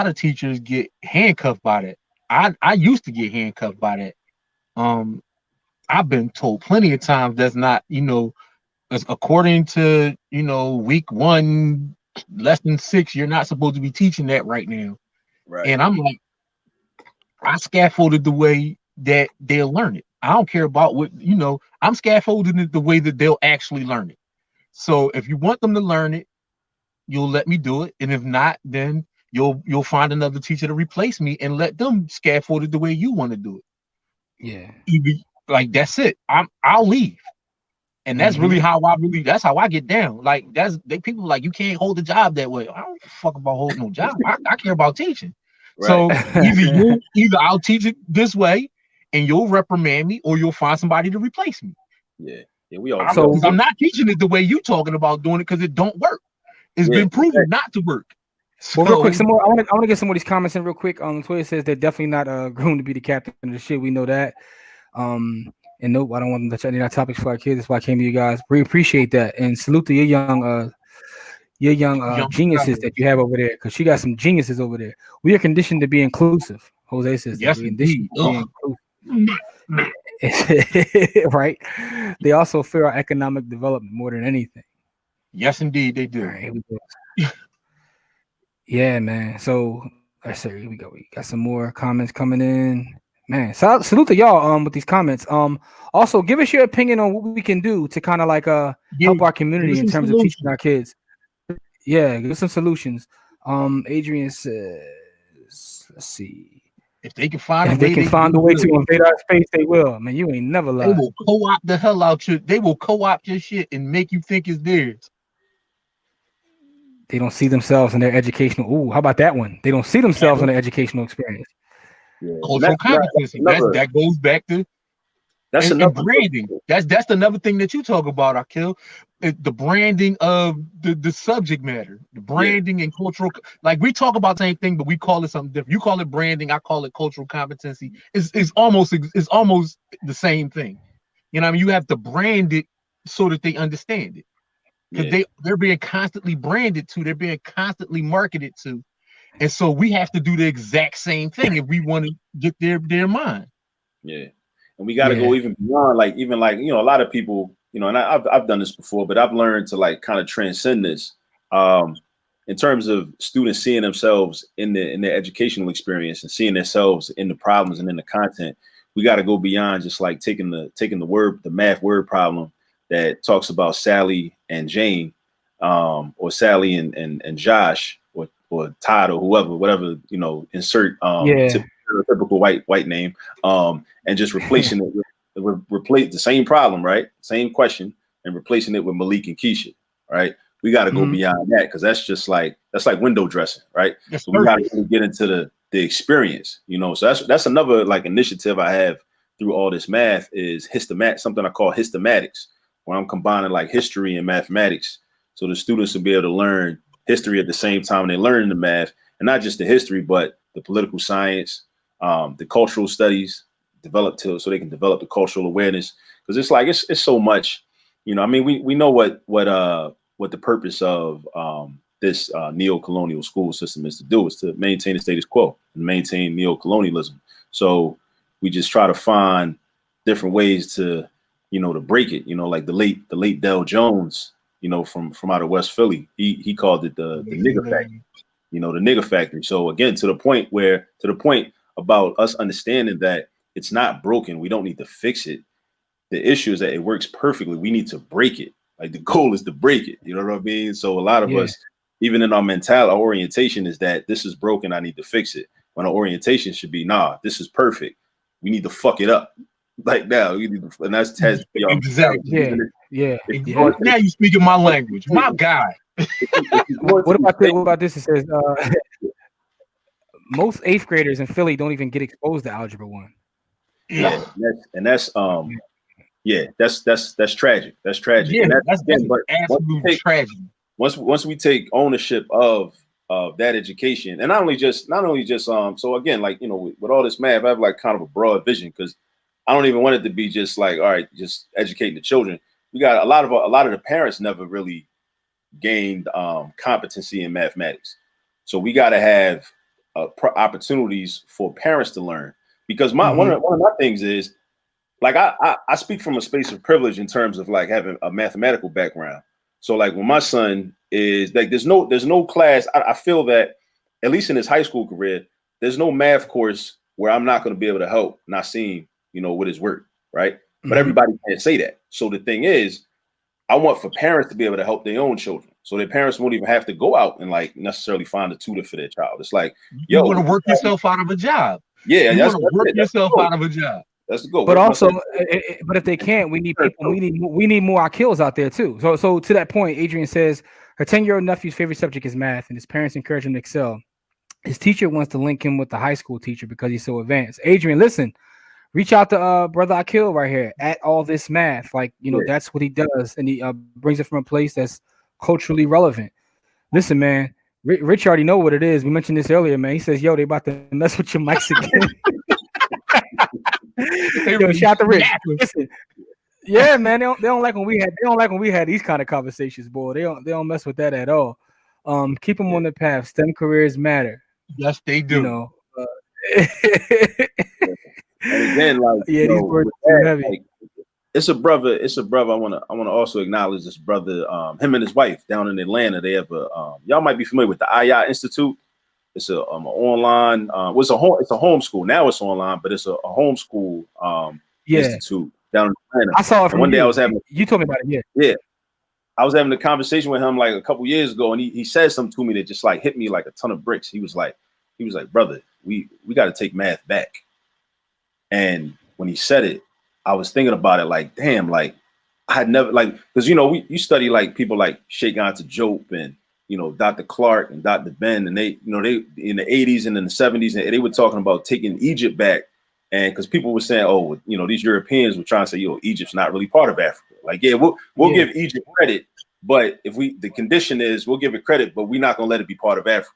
[SPEAKER 2] of teachers get handcuffed by that. I used to get handcuffed by that. I've been told plenty of times that's not, according to, week 1, lesson 6, you're not supposed to be teaching that right now. Right. And I'm like, I scaffolded the way that they'll learn it. I don't care about what, I'm scaffolding it the way that they'll actually learn it. So if you want them to learn it, you'll let me do it. And if not, then you'll find another teacher to replace me and let them scaffold it the way you want to do it.
[SPEAKER 1] Yeah.
[SPEAKER 2] Like, that's it. I'll leave. And that's really that's how I get down. Like, people like, you can't hold a job that way. I don't fuck about holding no job. I care about teaching. Right. So either I'll teach it this way and you'll reprimand me, or you'll find somebody to replace me.
[SPEAKER 3] Yeah, we all.
[SPEAKER 2] I'm not teaching it the way you talking about doing it, because it don't work. It's been proven not to work.
[SPEAKER 1] So, well, real quick, some more. I want to get some of these comments in real quick. Twitter says they're definitely not groomed to be the captain of the shit. We know that. And nope, I don't want them to touch any of our topics for our kids. That's why I came to you guys. We appreciate that, and salute to your young geniuses that you have over there, because she got some geniuses over there. We are conditioned to be inclusive. Jose says
[SPEAKER 2] yes,
[SPEAKER 1] that. We're conditioned to be inclusive. Right? They also fear our economic development more than anything.
[SPEAKER 2] Yes, indeed, they do.
[SPEAKER 1] All right, here we go. Yeah, man. So let's see. Here we go. We got some more comments coming in. Man, salute to y'all with these comments. Also give us your opinion on what we can do to kind of like help our community in terms of teaching our kids. Yeah, give us some solutions. Adrian says, let's see.
[SPEAKER 2] If they can find
[SPEAKER 1] a way to invade our space, they will. Man, you ain't never lied.
[SPEAKER 2] They will co-opt the hell out you. They will co-opt your shit and make you think it's theirs.
[SPEAKER 1] They don't see themselves in their educational. Ooh, how about that one? They don't see themselves in their educational experience.
[SPEAKER 2] Yeah. Cultural competency. That goes back to branding. That's another thing that you talk about, Akil. The branding of the subject matter, the branding and cultural. Like, we talk about the same thing, but we call it something different. You call it branding, I call it cultural competency. It's almost the same thing. You know what I mean? You have to brand it so that they understand it. Because they're being constantly branded to, they're being constantly marketed to. And so we have to do the exact same thing if we want to get their mind.
[SPEAKER 3] Yeah. And we got to go even beyond, a lot of people, and I've done this before, but I've learned to like kind of transcend this in terms of students seeing themselves in their educational experience and seeing themselves in the problems and in the content. We got to go beyond just like taking the math word problem that talks about Sally and Jane, or Sally and Josh, or Todd, or whatever, insert typical white name, and just replacing it with replace the same problem, right? Same question, and replacing it with Malik and Keisha, right? We got to go beyond that, because that's like window dressing, right? So we got to get into the experience, So that's another like initiative I have through all this math is something I call hystematics, where I'm combining like history and mathematics, so the students will be able to learn history at the same time they learn the math, and not just the history, but the political science, the cultural studies, so they can develop the cultural awareness. Because it's like it's so much I mean, we know what the purpose of this neo-colonial school system is to do, is to maintain the status quo and maintain neo-colonialism. So we just try to find different ways to, to break it. Like the late Del Jones, from out of West Philly, he called it the nigger factory. The nigger factory. So again, to the point about us understanding that it's not broken, we don't need to fix it. The issue is that it works perfectly. We need to break it. Like, the goal is to break it. You know what I mean? So a lot of us, even in our mentality, our orientation is that this is broken, I need to fix it. When our orientation should be, nah, this is perfect, we need to fuck it up. Like, now, and that's has to be our
[SPEAKER 2] Exactly.
[SPEAKER 1] Yeah.
[SPEAKER 2] Now you speaking my language, my guy.
[SPEAKER 1] What about this? It says most eighth graders in Philly don't even get exposed to Algebra 1.
[SPEAKER 3] Yeah, that's tragic. That's tragic.
[SPEAKER 2] Yeah,
[SPEAKER 3] and
[SPEAKER 2] that's absolute tragedy.
[SPEAKER 3] Once we take ownership of that education, and not only just so again, like, with all this math, I have like kind of a broad vision, because I don't even want it to be just like, all right, just educating the children. We got a lot of the parents never really gained competency in mathematics, so we got to have opportunities for parents to learn. Because one of my things is, like, I speak from a space of privilege in terms of like having a mathematical background. So like, when my son is like, there's no class. I feel that, at least in his high school career, there's no math course where I'm not going to be able to help Nassim, with his work, right? But everybody can't say that. So the thing is, I want for parents to be able to help their own children, so their parents won't even have to go out and like necessarily find a tutor for their child. It's like,
[SPEAKER 2] you want to work yourself out of a job.
[SPEAKER 3] Yeah,
[SPEAKER 2] you want to work yourself out of a job.
[SPEAKER 3] That's the goal.
[SPEAKER 1] But also, but if they can't, we need people. We need more Akils out there too. So to that point, Adrian says her 10-year-old nephew's favorite subject is math, and his parents encourage him to excel. His teacher wants to link him with the high school teacher because he's so advanced. Adrian, listen, reach out to brother Akil right here at All This Math. Like, that's what he does, and he brings it from a place that's culturally relevant. Listen, man, Rich already know what it is. We mentioned this earlier, man. He says, "Yo, they about to mess with your mics again." Yo, shout out to Rich. Listen, yeah, man, they don't like when we had these kind of conversations, boy. They don't mess with that at all. Keep them on the path. STEM careers matter.
[SPEAKER 2] Yes, they do.
[SPEAKER 3] And again, like,
[SPEAKER 1] these words are too heavy.
[SPEAKER 3] Like, it's a brother. I want to also acknowledge this brother. Him and his wife down in Atlanta. They have a y'all might be familiar with the IYA Institute. It's a online. It's a homeschool. Now it's online, but it's a homeschool institute down in Atlanta.
[SPEAKER 1] I saw it from
[SPEAKER 3] one day.
[SPEAKER 1] You.
[SPEAKER 3] I was having.
[SPEAKER 1] You told me about it.
[SPEAKER 3] Yeah. I was having a conversation with him like a couple years ago, and he said something to me that just like hit me like a ton of bricks. He was like, brother, we got to take math back. And when he said it, I was thinking about it like, damn, like I had never, like, because you study like people like Sheikh Anta Diop and Dr. Clark and Dr. Ben, and they they in the 80s and in the 70s, and they were talking about taking Egypt back. And because people were saying, oh, these Europeans were trying to say, Egypt's not really part of Africa. Like, yeah, we'll give Egypt credit, but the condition is we'll give it credit, but we're not gonna let it be part of Africa.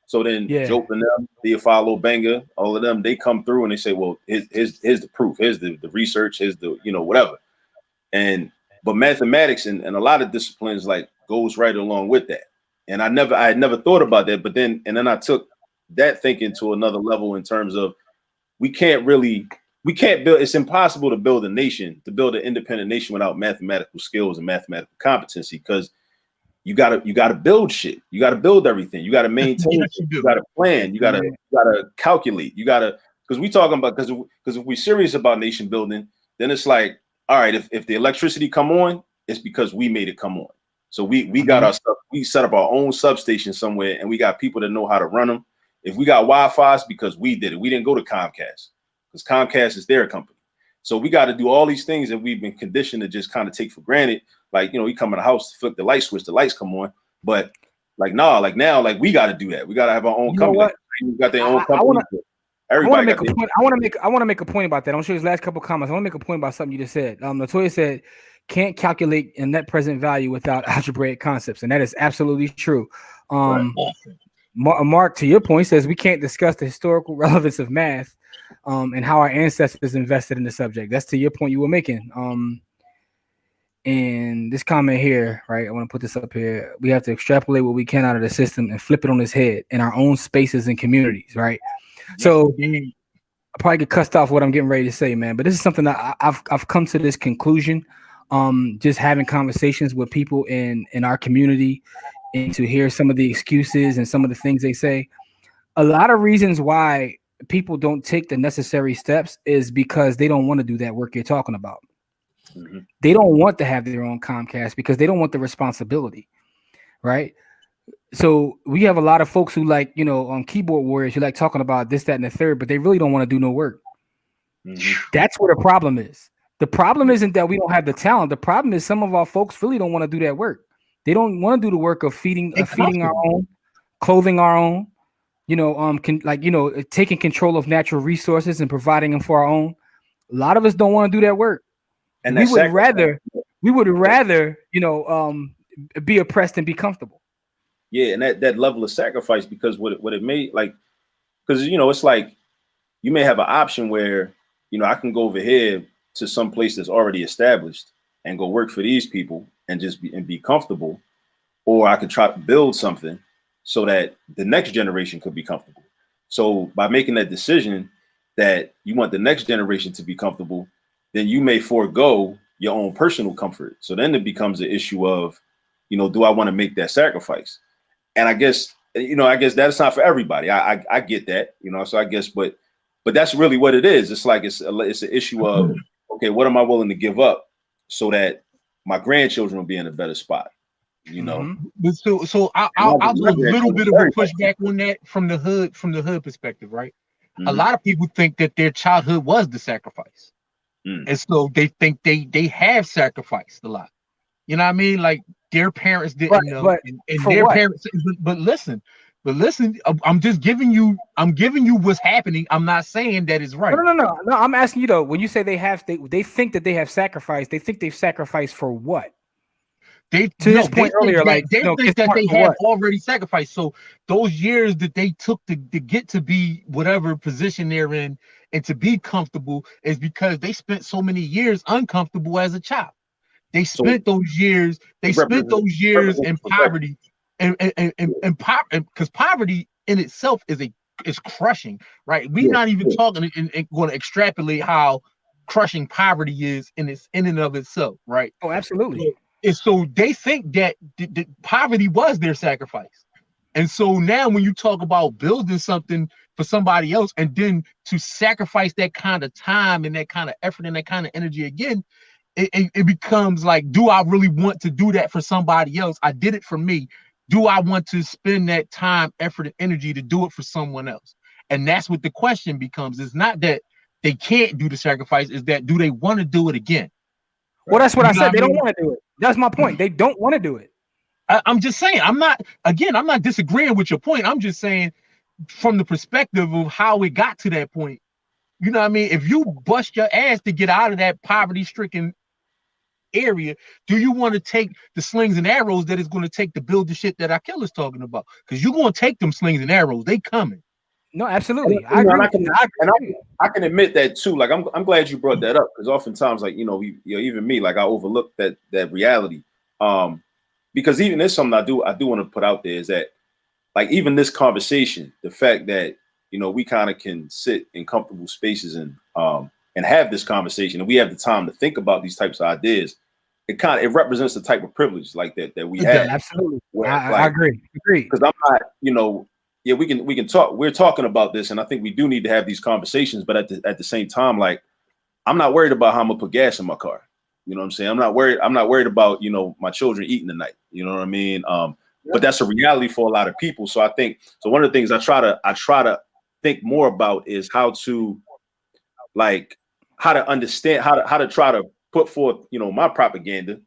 [SPEAKER 3] So then Jope and them, Theophilo Benga, all of them, they come through and they say, well, here's the proof, here's the research, here's the whatever. But mathematics and a lot of disciplines like goes right along with that. And I had never thought about that, but then I took that thinking to another level in terms of we can't build. It's impossible to build an independent nation without mathematical skills and mathematical competency, because you gotta build shit. You gotta build everything. You gotta maintain. You gotta plan. You gotta calculate. You gotta, because we talking about, because if we're serious about nation building, then it's like, all right, if the electricity come on, it's because we made it come on. So we got our stuff. We set up our own substation somewhere, and we got people that know how to run them. If we got Wi-Fi, it's because we did it. We didn't go to Comcast, because Comcast is their company. So we got to do all these things that we've been conditioned to just kind of take for granted. Like, you come in the house, flip the light switch, the lights come on. But like, nah, like now, like we got to do that. We got to have our own company. Like, we got their own company.
[SPEAKER 1] I want to make a point about that. I'm sure his last couple of comments. I want to make a point about something you just said. Latoya said, can't calculate a net present value without algebraic concepts. And that is absolutely true.
[SPEAKER 3] Right.
[SPEAKER 1] Mark, to your point, says we can't discuss the historical relevance of math and how our ancestors invested in the subject. That's to your point you were making. And this comment here, right? I want to put this up here. We have to extrapolate what we can out of the system and flip it on its head in our own spaces and communities, right?
[SPEAKER 2] Yes,
[SPEAKER 1] So
[SPEAKER 2] indeed.
[SPEAKER 1] I probably get cussed off what I'm getting ready to say, man. But this is something that I've come to this conclusion. Just having conversations with people in our community, and to hear some of the excuses and some of the things they say. A lot of reasons why people don't take the necessary steps is because they don't want to do that work you're talking about.
[SPEAKER 3] Mhm.
[SPEAKER 1] They don't want to have their own Comcast because they don't want the responsibility, right? So we have a lot of folks who like, on keyboard warriors, who like talking about this, that, and the third, but they really don't want to do no work.
[SPEAKER 3] Mhm.
[SPEAKER 1] That's where the problem is. The problem
[SPEAKER 3] Yeah.
[SPEAKER 1] isn't that we don't have the talent. The problem is some of our folks really don't want to do that work. They don't want to do the work of
[SPEAKER 2] They
[SPEAKER 1] feeding our
[SPEAKER 2] comfortable.
[SPEAKER 1] own, clothing our own, taking control of natural resources and providing them for our own. A lot of us don't want to do that work.
[SPEAKER 3] And
[SPEAKER 1] We
[SPEAKER 3] that
[SPEAKER 1] would
[SPEAKER 3] sacrifice.
[SPEAKER 1] rather, we would rather, be oppressed and be comfortable.
[SPEAKER 3] Yeah, and that level of sacrifice, because what it made, like, because it's like you may have an option where I can go over here to some place that's already established and go work for these people and just be comfortable, or I could try to build something so that the next generation could be comfortable. So by making that decision that you want the next generation to be comfortable, then you may forego your own personal comfort. So then it becomes an issue of, do I want to make that sacrifice? And I guess that's not for everybody. I get that, So I guess, but that's really what it is. It's like it's an issue of, okay, what am I willing to give up so that my grandchildren will be in a better spot, you know?
[SPEAKER 1] Mm-hmm.
[SPEAKER 2] But so I'll do
[SPEAKER 3] My
[SPEAKER 2] a little
[SPEAKER 3] grandchildren
[SPEAKER 2] bit of a
[SPEAKER 3] very
[SPEAKER 2] pushback on that from the hood perspective, right? A
[SPEAKER 3] mm-hmm.
[SPEAKER 2] lot of people think that their childhood was the sacrifice,
[SPEAKER 3] Mm.
[SPEAKER 2] and so they think they have sacrificed a lot. You know what I mean? Like their parents
[SPEAKER 1] Right,
[SPEAKER 2] didn't know,
[SPEAKER 1] but
[SPEAKER 2] and
[SPEAKER 1] for
[SPEAKER 2] their
[SPEAKER 1] what?
[SPEAKER 2] parents. But listen. I'm just giving you. I'm giving you what's happening. I'm not saying that it's
[SPEAKER 1] No,
[SPEAKER 2] right.
[SPEAKER 1] no, no, no, no. I'm asking you though. When you say they think that they have sacrificed. They think they've sacrificed for what?
[SPEAKER 2] They
[SPEAKER 1] To his
[SPEAKER 2] no,
[SPEAKER 1] point earlier, like
[SPEAKER 2] they think
[SPEAKER 1] get
[SPEAKER 2] that
[SPEAKER 1] smart
[SPEAKER 2] they
[SPEAKER 1] for
[SPEAKER 2] have
[SPEAKER 1] what?
[SPEAKER 2] already sacrificed. So those years that they took to get to be whatever position they're in and to be comfortable is because they spent so many years uncomfortable as a child. They
[SPEAKER 3] So
[SPEAKER 2] spent those years. They
[SPEAKER 3] it
[SPEAKER 2] spent those years
[SPEAKER 3] represents
[SPEAKER 2] in
[SPEAKER 3] perfection.
[SPEAKER 2] poverty, and because poverty in itself is crushing, right? We're
[SPEAKER 3] Yeah,
[SPEAKER 2] not even talking and going to extrapolate how crushing poverty is in and of itself, right?
[SPEAKER 1] Oh, absolutely.
[SPEAKER 2] So, and so they think that poverty was their sacrifice. And so now when you talk about building something for somebody else and then to sacrifice that kind of time and that kind of effort and that kind of energy again, it becomes like, do I really want to do that for somebody else? I did it for me. Do I want to spend that time, effort, and energy to do it for someone else? And that's what the question becomes. It's not that they can't do the sacrifice, is that do they want to do it again?
[SPEAKER 1] Well,
[SPEAKER 3] right.
[SPEAKER 1] that's what
[SPEAKER 2] You
[SPEAKER 1] I
[SPEAKER 2] know what
[SPEAKER 1] said.
[SPEAKER 2] I
[SPEAKER 1] They don't
[SPEAKER 2] mean?
[SPEAKER 1] want to do it. That's my point. They don't want to do it.
[SPEAKER 2] I'm just saying, I'm not disagreeing with your point. I'm just saying from the perspective of how it got to that point. You know what I mean? If you bust your ass to get out of that poverty stricken area, do you want to take the slings and arrows that is going to take to build the shit that Akil is talking about? Because you're going to take them slings and arrows. They coming.
[SPEAKER 1] No,
[SPEAKER 3] And,
[SPEAKER 1] absolutely. I
[SPEAKER 3] you know,
[SPEAKER 1] agree
[SPEAKER 3] and I
[SPEAKER 1] with
[SPEAKER 3] can
[SPEAKER 1] you. I
[SPEAKER 3] and
[SPEAKER 1] agree with you.
[SPEAKER 3] I can admit that too. Like I'm glad you brought that up, because oftentimes, like, even me, like, I overlook that reality. Um, because even there's something I do want to put out there, is that, like, even this conversation, the fact that we kind of can sit in comfortable spaces and have this conversation, and we have the time to think about these types of ideas. It represents the type of privilege like that we
[SPEAKER 2] It does.
[SPEAKER 3] have,
[SPEAKER 1] Absolutely.
[SPEAKER 3] where it's
[SPEAKER 1] I
[SPEAKER 3] like,
[SPEAKER 1] agree. Agreed.
[SPEAKER 3] because I'm not, yeah, we can talk. We're talking about this, and I think we do need to have these conversations. But at the same time, like, I'm not worried about how I'm gonna put gas in my car. You know what I'm saying? I'm not worried. I'm not worried about my children eating tonight. You know what I mean? But that's a reality for a lot of people. So I think, so one of the things I try to think more about is how to, like, how to understand, how to try to put forth my propaganda,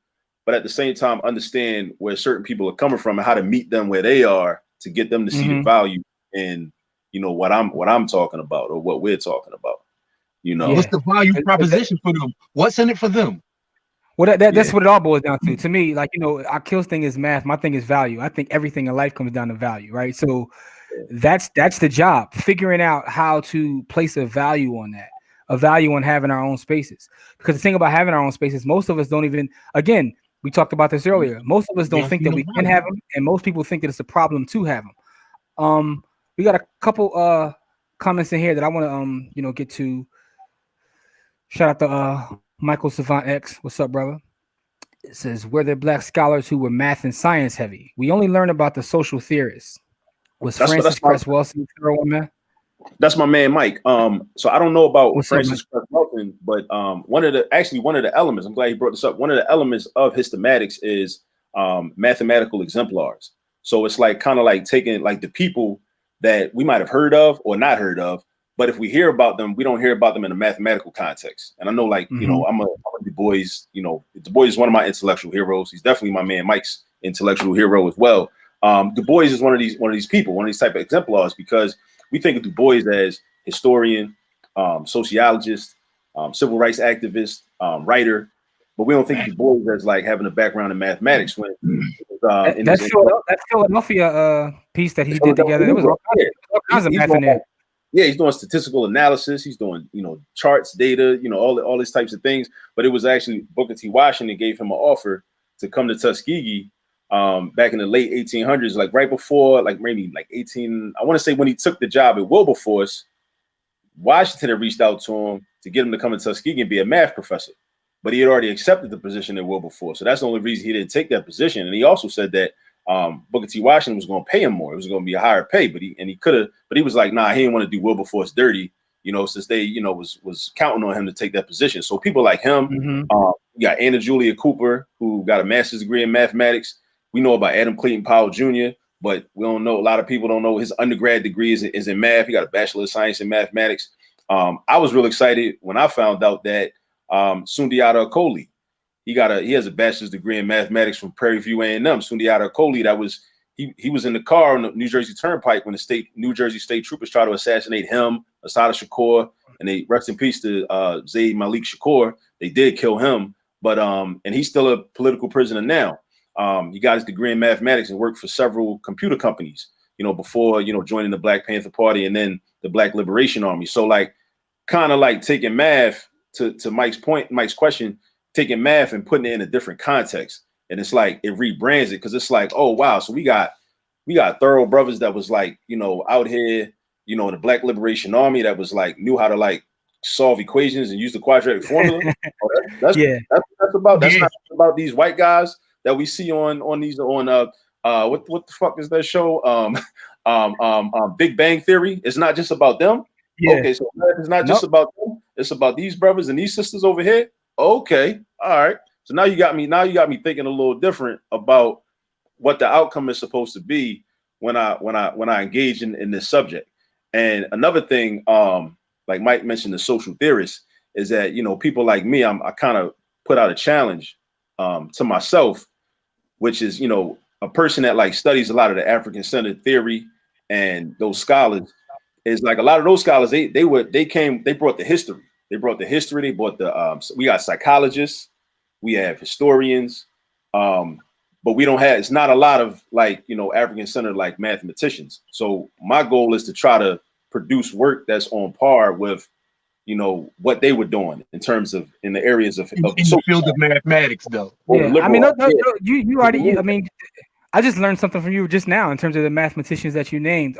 [SPEAKER 3] but at the same time understand where certain people are coming from and how to meet them where they are to get them to see the
[SPEAKER 1] Mm-hmm.
[SPEAKER 3] value in what I'm talking about, or what we're talking about. You know,
[SPEAKER 2] What's
[SPEAKER 1] Yeah.
[SPEAKER 2] the value proposition for them? What's in it for them?
[SPEAKER 1] Well,
[SPEAKER 3] yeah,
[SPEAKER 1] that's what it all boils down to. To me, like, Akil's thing is math. My thing is value. I think everything in life comes down to value, right? So that's the job, figuring out how to place a value on that, a value on having our own spaces. Because the thing about having our own spaces, most of us don't even. Again, we talked about this earlier. Most of us
[SPEAKER 2] You
[SPEAKER 1] don't
[SPEAKER 2] don't
[SPEAKER 1] think
[SPEAKER 2] see
[SPEAKER 1] that
[SPEAKER 2] no
[SPEAKER 1] we can
[SPEAKER 2] value.
[SPEAKER 1] have them, and most people think that it's a problem to have them. We got a couple comments in here that I want to get to. Shout out to Michael Savant X. What's up, brother? It says, were there black scholars who were math and science heavy? We only learned about the social theorists. Was
[SPEAKER 3] That's
[SPEAKER 1] Francis
[SPEAKER 3] my
[SPEAKER 1] Cress Welsing thorough on that?
[SPEAKER 3] That's my man Mike. So I don't know about
[SPEAKER 1] What's up, Mike?
[SPEAKER 3] Francis Cress Welsing, but one of the elements. I'm glad he brought this up. One of the elements of hystematics is mathematical exemplars. So it's like kind of like taking like the people that we might have heard of or not heard of, but if we hear about them, we don't hear about them in a mathematical context. And I know, like I'm a Du Bois. Du Bois is one of my intellectual heroes. He's definitely my man Mike's intellectual hero as well. Du Bois is one of these people, one of these type of exemplars, because we think of Du Bois as historian, sociologist, civil rights activist, writer, but we don't think of Du Bois as like having a background in mathematics. When in his
[SPEAKER 1] That Philadelphia piece that he did together, there was all kinds of
[SPEAKER 3] he's
[SPEAKER 1] math
[SPEAKER 3] doing,
[SPEAKER 1] in there.
[SPEAKER 3] yeah, he's doing statistical analysis. He's doing charts, data, all these types of things. But it was actually Booker T. Washington gave him an offer to come to Tuskegee back in the late 1800s, like right before, like maybe like 18. I want to say when he took the job at Wilberforce, Washington had reached out to him to get him to come to Tuskegee and be a math professor, but he had already accepted the position at Wilberforce. So that's the only reason he didn't take that position. And he also said that Booker T. Washington was going to pay him more. It was going to be a higher pay, but he could have. But he was like, nah, he didn't want to do Wilberforce dirty, since they was counting on him to take that position. So people like him, we got Anna Julia Cooper, who got a master's degree in mathematics. We know about Adam Clayton Powell Jr., but we don't know. A lot of people don't know his undergrad degree is in math. He got a Bachelor of Science in mathematics. I was real excited when I found out that Sundiata Acoli, he has a bachelor's degree in mathematics from Prairie View A&M. Sundiata Acoli, he was in the car on the New Jersey Turnpike when the New Jersey state troopers tried to assassinate him, Assata Shakur, and they rest in peace to Zayd Malik Shakur. They did kill him, but and he's still a political prisoner now. He got his degree in mathematics and worked for several computer companies, before joining the Black Panther Party and then the Black Liberation Army. So like kind of like taking math to Mike's question, taking math and putting it in a different context. And it's like it rebrands it, because it's like, oh wow, so we got thorough brothers that was like, out here, in the Black Liberation Army that was like knew how to like solve equations and use the quadratic formula. That's not about these white guys that we see on these what the fuck is that show? Big Bang Theory. It's not just about them.
[SPEAKER 1] Yeah.
[SPEAKER 3] Okay, so it's not just about them. It's about these brothers and these sisters over here. Okay, all right. So now you got me thinking a little different about what the outcome is supposed to be when I engage in this subject. And another thing, like Mike mentioned, the social theorists, is that people like me, I kind of put out a challenge to myself, which is a person that like studies a lot of the African-centered theory, and those scholars is like a lot of those scholars they brought the history. They brought we got psychologists, we have historians, but we don't have, it's not a lot of like, African-centered like mathematicians. So my goal is to try to produce work that's on par with, what they were doing in terms of in the areas of
[SPEAKER 2] in the field of mathematics, though.
[SPEAKER 1] Yeah, I mean, you already. I mean, I just learned something from you just now in terms of the mathematicians that you named.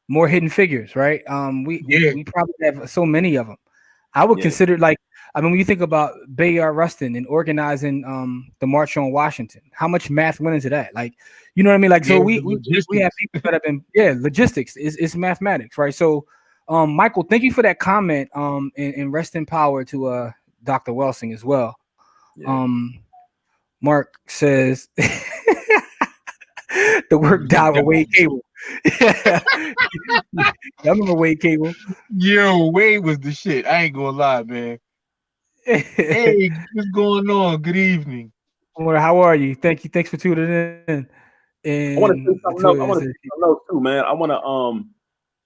[SPEAKER 1] More hidden figures, right? We probably have so many of them. I would consider like, I mean, when you think about Bayard Rustin and organizing the March on Washington, how much math went into that? Like, you know what I mean? Like, so we have people that have been logistics is mathematics, right? So, Michael, thank you for that comment. And rest in power to Dr. Welsing as well. Yeah. Mark says the work died with Wade Cable. I remember Wade Cable.
[SPEAKER 2] Yo, Wade was the shit. I ain't gonna lie, man. Hey, what's going on? Good evening.
[SPEAKER 1] How are you? Thanks for tuning in. And
[SPEAKER 3] I want to say something else too, man. I want to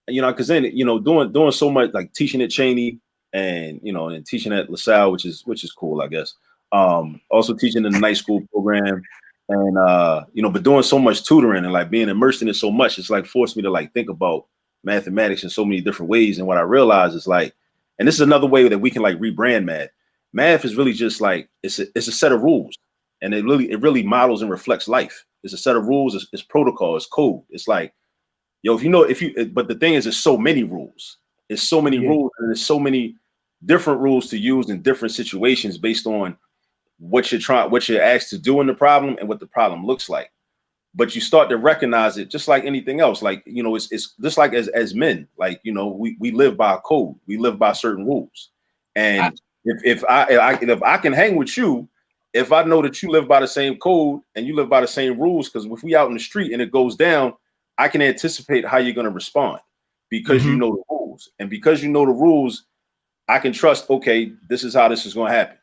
[SPEAKER 3] because then doing so much like teaching at Cheney and and teaching at LaSalle, which is cool, I guess. Also teaching in the night school program, and but doing so much tutoring and like being immersed in it so much, it's like forced me to like think about mathematics in so many different ways. And what I realized is like And this is another way that we can like rebrand math. Math is really just like it's a set of rules, and it really models and reflects life. It's a set of rules. It's protocol. It's code. It's like, yo, but the thing is, there's so many rules. It's so many rules, and there's so many different rules to use in different situations based on what you're asked to do in the problem and what the problem looks like. But you start to recognize it just like anything else. Like, it's just like as men, like, we live by a code. We live by certain rules. And if I can hang with you, if I know that you live by the same code and you live by the same rules, because if we out in the street and it goes down, I can anticipate how you're going to respond because you know the rules. And because you know the rules, I can trust, okay, this is how this is going to happen.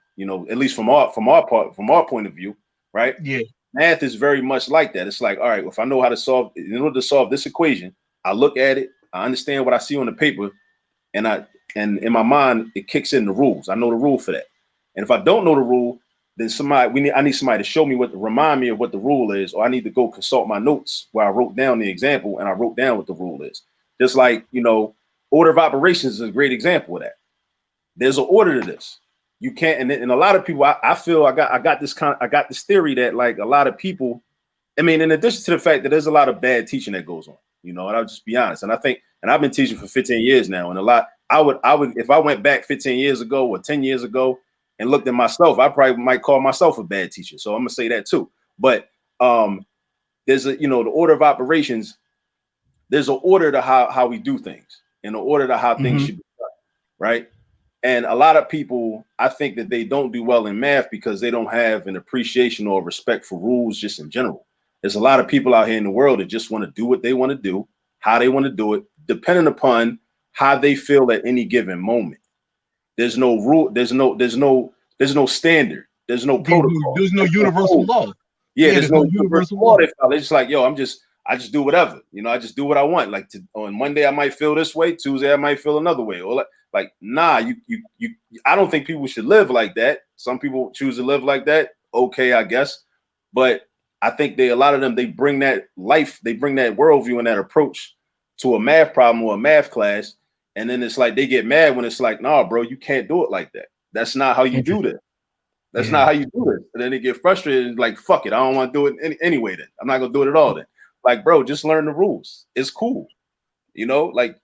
[SPEAKER 3] At least from our point of view, right?
[SPEAKER 2] Yeah.
[SPEAKER 3] Math is very much like that. It's like, all right, if I know how to solve, in order to solve this equation, I look at it, I understand what I see on the paper, and in my mind, it kicks in the rules. I know the rule for that. And if I don't know the rule, then I need somebody to show me remind me of what the rule is, or I need to go consult my notes where I wrote down the example and I wrote down what the rule is. Just like, order of operations is a great example of that. There's an order to this. You can't, and a lot of people, I feel I got this theory that like a lot of people, I mean, in addition to the fact that there's a lot of bad teaching that goes on, and I'll just be honest. And I think, and I've been teaching for 15 years now, and I would, if I went back 15 years ago or 10 years ago and looked at myself, I probably might call myself a bad teacher. So I'm gonna say that too. But there's the order of operations. There's an order to how we do things, and an order to how things should be done, right? And a lot of people, I think that they don't do well in math because they don't have an appreciation or respect for rules just in general. There's a lot of people out here in the world that just want to do what they want to do, how they want to do it, depending upon how they feel at any given moment. There's no rule. There's no standard. There's no protocol.
[SPEAKER 2] There's no universal law.
[SPEAKER 3] Yeah, there's no universal law. They're just like, yo, I just do whatever. I just do what I want. Like on Monday, I might feel this way. Tuesday, I might feel another way. Or like, nah, I don't think people should live like that. Some people choose to live like that. Okay, I guess. But I think a lot of them, they bring that worldview and that approach to a math problem or a math class. And then it's like, they get mad when it's like, nah, bro, you can't do it like that. That's not how you do this. That's not how you do it. And then they get frustrated and like, fuck it. I don't want to do it anyway then. I'm not going to do it at all then. Like, bro, just learn the rules. It's cool. Like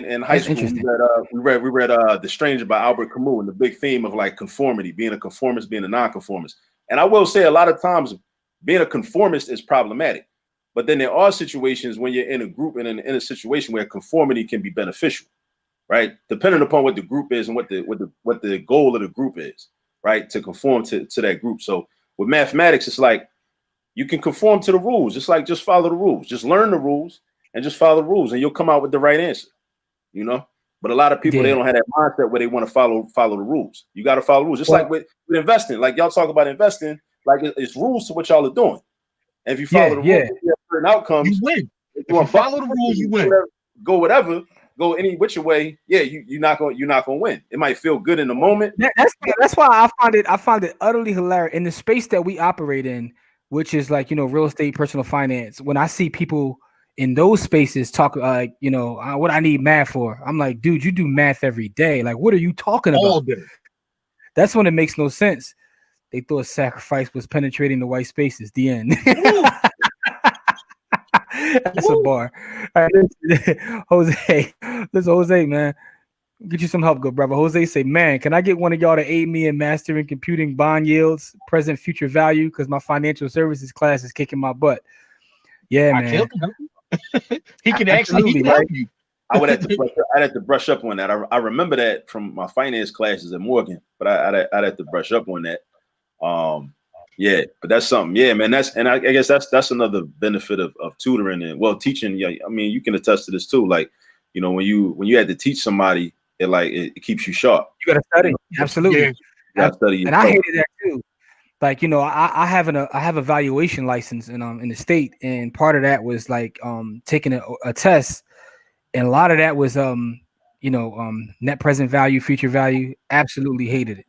[SPEAKER 3] in high school, we read The Stranger by Albert Camus, and the big theme of like conformity, being a conformist, being a nonconformist. And I will say a lot of times being a conformist is problematic. But then there are situations when you're in a group and in a situation where conformity can be beneficial, right? Depending upon what the group is and what the goal of the group is, right? To conform to that group. So with mathematics, it's like you can conform to the rules. It's like just follow the rules. Just learn the rules and just follow the rules, and you'll come out with the right answer. But a lot of people, they don't have that mindset where they want to follow the rules. You got to follow rules. Just like with investing, like y'all talk about investing, like it's rules to what y'all are doing. And if you follow the rules, you have certain outcomes.
[SPEAKER 2] You win. If you follow the rules, you win.
[SPEAKER 3] Go any which way. Yeah, you're not gonna win. It might feel good in the moment.
[SPEAKER 1] That's why I find it utterly hilarious in the space that we operate in, which is like real estate, personal finance. When I see people in those spaces talk like, what I need math for. I'm like, dude, you do math every day. Like, what are you talking about?
[SPEAKER 2] All day.
[SPEAKER 1] That's when it makes no sense. They thought sacrifice was penetrating the white spaces. The end. That's a bar. All right, Jose, man. Get you some help, good brother. Jose say, man, can I get one of y'all to aid me in mastering computing bond yields, present future value? Because my financial services class is kicking my butt. Yeah, man.
[SPEAKER 2] He can actually help you.
[SPEAKER 3] I'd have to brush up on that. I remember that from my finance classes at Morgan, but I'd have to brush up on that. Yeah, but that's something. Yeah, man. I guess that's another benefit of tutoring and teaching. Yeah, I mean, you can attest to this too. Like, when you had to teach somebody, it keeps you sharp.
[SPEAKER 1] You got to study. Absolutely.
[SPEAKER 3] You got to study.
[SPEAKER 1] And I hated that too. Like, I have a valuation license in the state, and part of that was like taking a test, and a lot of that was net present value, future value. Absolutely hated it,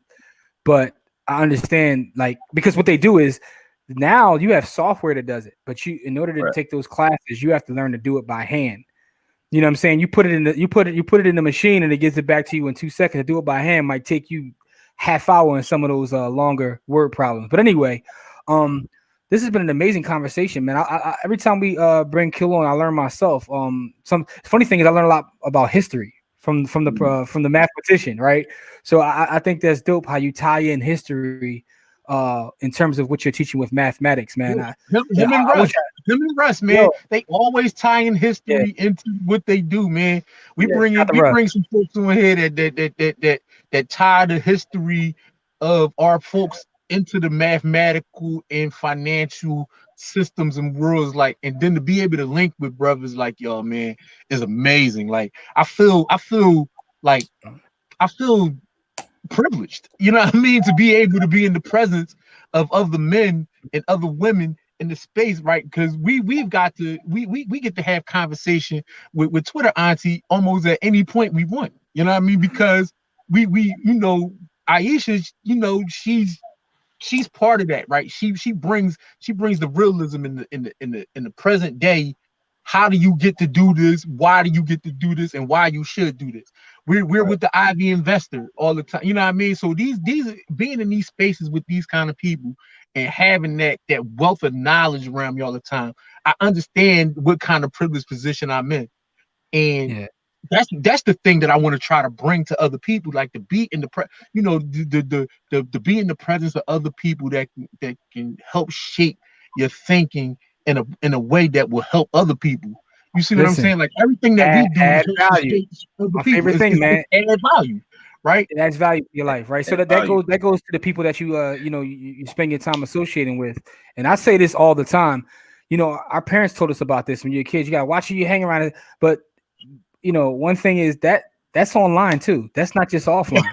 [SPEAKER 1] but I understand, like, because what they do is now you have software that does it, but in order to take those classes, you have to learn to do it by hand. You know what I'm saying? You put it in the machine and it gives it back to you in 2 seconds. To do it by hand might take you half hour in some of those longer word problems. But anyway, um, this has been an amazing conversation, man. Every time we bring Kill on, I learn myself. Some funny thing is I learn a lot about history from the mathematician, right? So I think that's dope how you tie in history in terms of what you're teaching with mathematics, man.
[SPEAKER 2] Yo,
[SPEAKER 1] Yeah,
[SPEAKER 2] him and
[SPEAKER 1] I wish
[SPEAKER 2] Russ, him and Russ, man,
[SPEAKER 1] yo,
[SPEAKER 2] they always tie in
[SPEAKER 1] yeah,
[SPEAKER 2] history into what they do, man.
[SPEAKER 1] yeah, shout out to
[SPEAKER 2] We
[SPEAKER 1] Russ.
[SPEAKER 2] bring some folks on here that tie the history of our folks into the mathematical and financial systems and worlds, like, and then to be able to link with brothers like y'all, man, is amazing. Like, like I feel privileged, you know what I mean, to be able to be in the presence of other men and other women in the space, right? Because we've got to we get to have conversation with Twitter auntie almost at any point we want, you know what I mean? Because we you know, Aisha, you know, she's part of that, right? She brings the realism in the present day. How do you get to do this? Why do you get to do this? And why you should do this? We're
[SPEAKER 3] Right.
[SPEAKER 2] with the Ivy investor all the time. You know what I mean? So these being in these spaces with these kind of people and having that wealth of knowledge around me all the time, I understand what kind of privileged position I'm in. And
[SPEAKER 1] Yeah,
[SPEAKER 2] that's the thing that I want to try to bring to other people, like to be in the you know, the be in the presence of other people that can help shape your thinking in a way that will help other people. You see what I'm
[SPEAKER 1] listen,
[SPEAKER 2] saying? Like everything that we do
[SPEAKER 1] add
[SPEAKER 2] helps to
[SPEAKER 1] value.
[SPEAKER 2] shape other
[SPEAKER 1] My
[SPEAKER 2] people.
[SPEAKER 1] favorite thing, man.
[SPEAKER 2] It's add value, right?
[SPEAKER 1] It adds value to your life, right? So
[SPEAKER 3] Add
[SPEAKER 1] that
[SPEAKER 3] value.
[SPEAKER 1] goes to the people that you spend your time associating with. And I say this all the time. You know, our parents told us about this when you're kids. You gotta watch who you hang around. But one thing is that's online too. That's not just offline,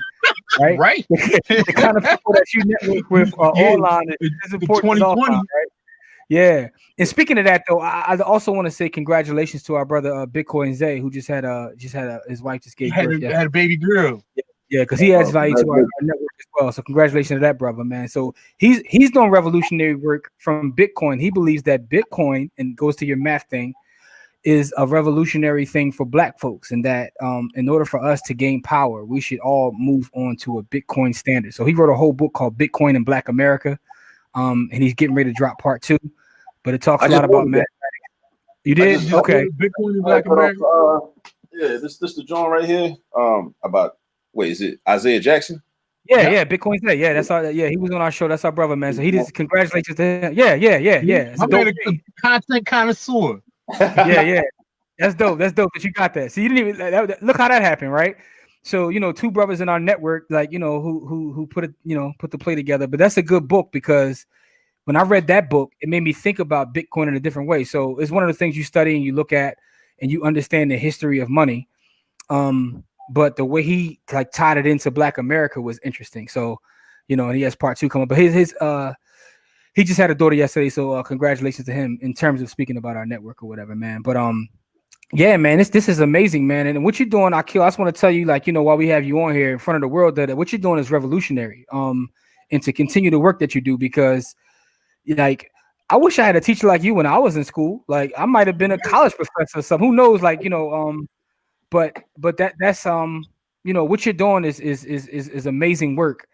[SPEAKER 1] right?
[SPEAKER 2] Right.
[SPEAKER 1] The kind of people that you network with
[SPEAKER 2] Yeah,
[SPEAKER 1] online is as
[SPEAKER 2] in
[SPEAKER 1] important as offline,
[SPEAKER 2] 2020,
[SPEAKER 1] right? Yeah. And speaking of that, though, I also want to say congratulations to our brother Bitcoin Zay, who just had his wife just
[SPEAKER 2] he
[SPEAKER 1] gave birth yesterday.
[SPEAKER 2] had a baby girl.
[SPEAKER 1] Yeah, because he adds value to our
[SPEAKER 3] Congratulations.
[SPEAKER 1] network as well. So congratulations to that brother, man. So he's doing revolutionary work from Bitcoin. He believes that Bitcoin, and goes to your math thing, is a revolutionary thing for Black folks, and that in order for us to gain power, we should all move on to a Bitcoin standard. So he wrote a whole book called Bitcoin in Black America, and he's getting ready to drop part two. But it talks
[SPEAKER 3] I
[SPEAKER 1] a
[SPEAKER 3] just
[SPEAKER 1] lot about
[SPEAKER 3] ordered
[SPEAKER 1] math.
[SPEAKER 3] that.
[SPEAKER 1] You
[SPEAKER 3] I
[SPEAKER 2] You
[SPEAKER 1] did?
[SPEAKER 3] just
[SPEAKER 2] just
[SPEAKER 1] Okay.
[SPEAKER 2] ordered Bitcoin in
[SPEAKER 3] I
[SPEAKER 2] Black
[SPEAKER 3] put up
[SPEAKER 2] America.
[SPEAKER 3] yeah, this the joint right here. About wait, is it Isaiah Jackson?
[SPEAKER 1] Yeah,
[SPEAKER 2] Yep.
[SPEAKER 1] yeah, Bitcoin's that. Yeah, that's our. Yeah, he was on our show. That's our brother, man. So he
[SPEAKER 3] Yeah.
[SPEAKER 1] just congratulations to him. Yeah, yeah, yeah,
[SPEAKER 2] Yeah,
[SPEAKER 1] yeah. It's
[SPEAKER 2] my
[SPEAKER 1] a dope
[SPEAKER 2] man, a
[SPEAKER 1] read.
[SPEAKER 2] content connoisseur.
[SPEAKER 1] Yeah, yeah. That's dope. That's dope that you got that. So you didn't even look how that happened, right? So two brothers in our network, like who put it, put the play together. But that's a good book because when I read that book, it made me think about Bitcoin in a different way. So it's one of the things you study and you look at and you understand the history of money. But the way he like tied it into Black America was interesting. So, and he has part two coming. But his he just had a daughter yesterday, so congratulations to him in terms of speaking about our network or whatever, man. But yeah, man, this is amazing, man. And what you're doing, Akil, I just want to tell you, like, while we have you on here in front of the world, that what you're doing is revolutionary. And to continue the work that you do, because like I wish I had a teacher like you when I was in school. Like I might have been a college professor or something. Who knows? Like, but what you're doing is amazing work.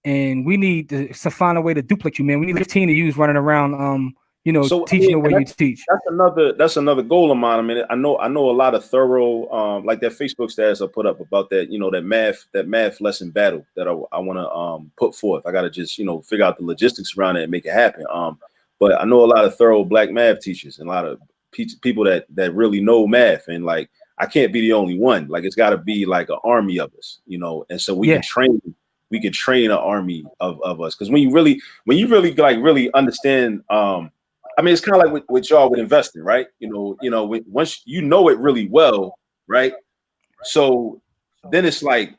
[SPEAKER 1] And we need to find a way to duplicate you, man. We need 15 of yous running around,
[SPEAKER 3] So I
[SPEAKER 1] teaching
[SPEAKER 3] mean,
[SPEAKER 1] the way
[SPEAKER 3] and
[SPEAKER 1] you teach.
[SPEAKER 3] that's another goal of mine. I mean, I know a lot of thorough like that Facebook status I put up about that, that math lesson battle that I want to put forth. I got to just figure out the logistics around it and make it happen. But I know a lot of thorough Black math teachers and a lot of people that really know math, and like I can't be the only one. Like it's got to be like an army of us, and so we
[SPEAKER 1] Yeah,
[SPEAKER 3] can train. We can train an army of us, because when you really like really understand I mean, it's kind of like with y'all with investing, right? Once you know it really well, right? So then it's like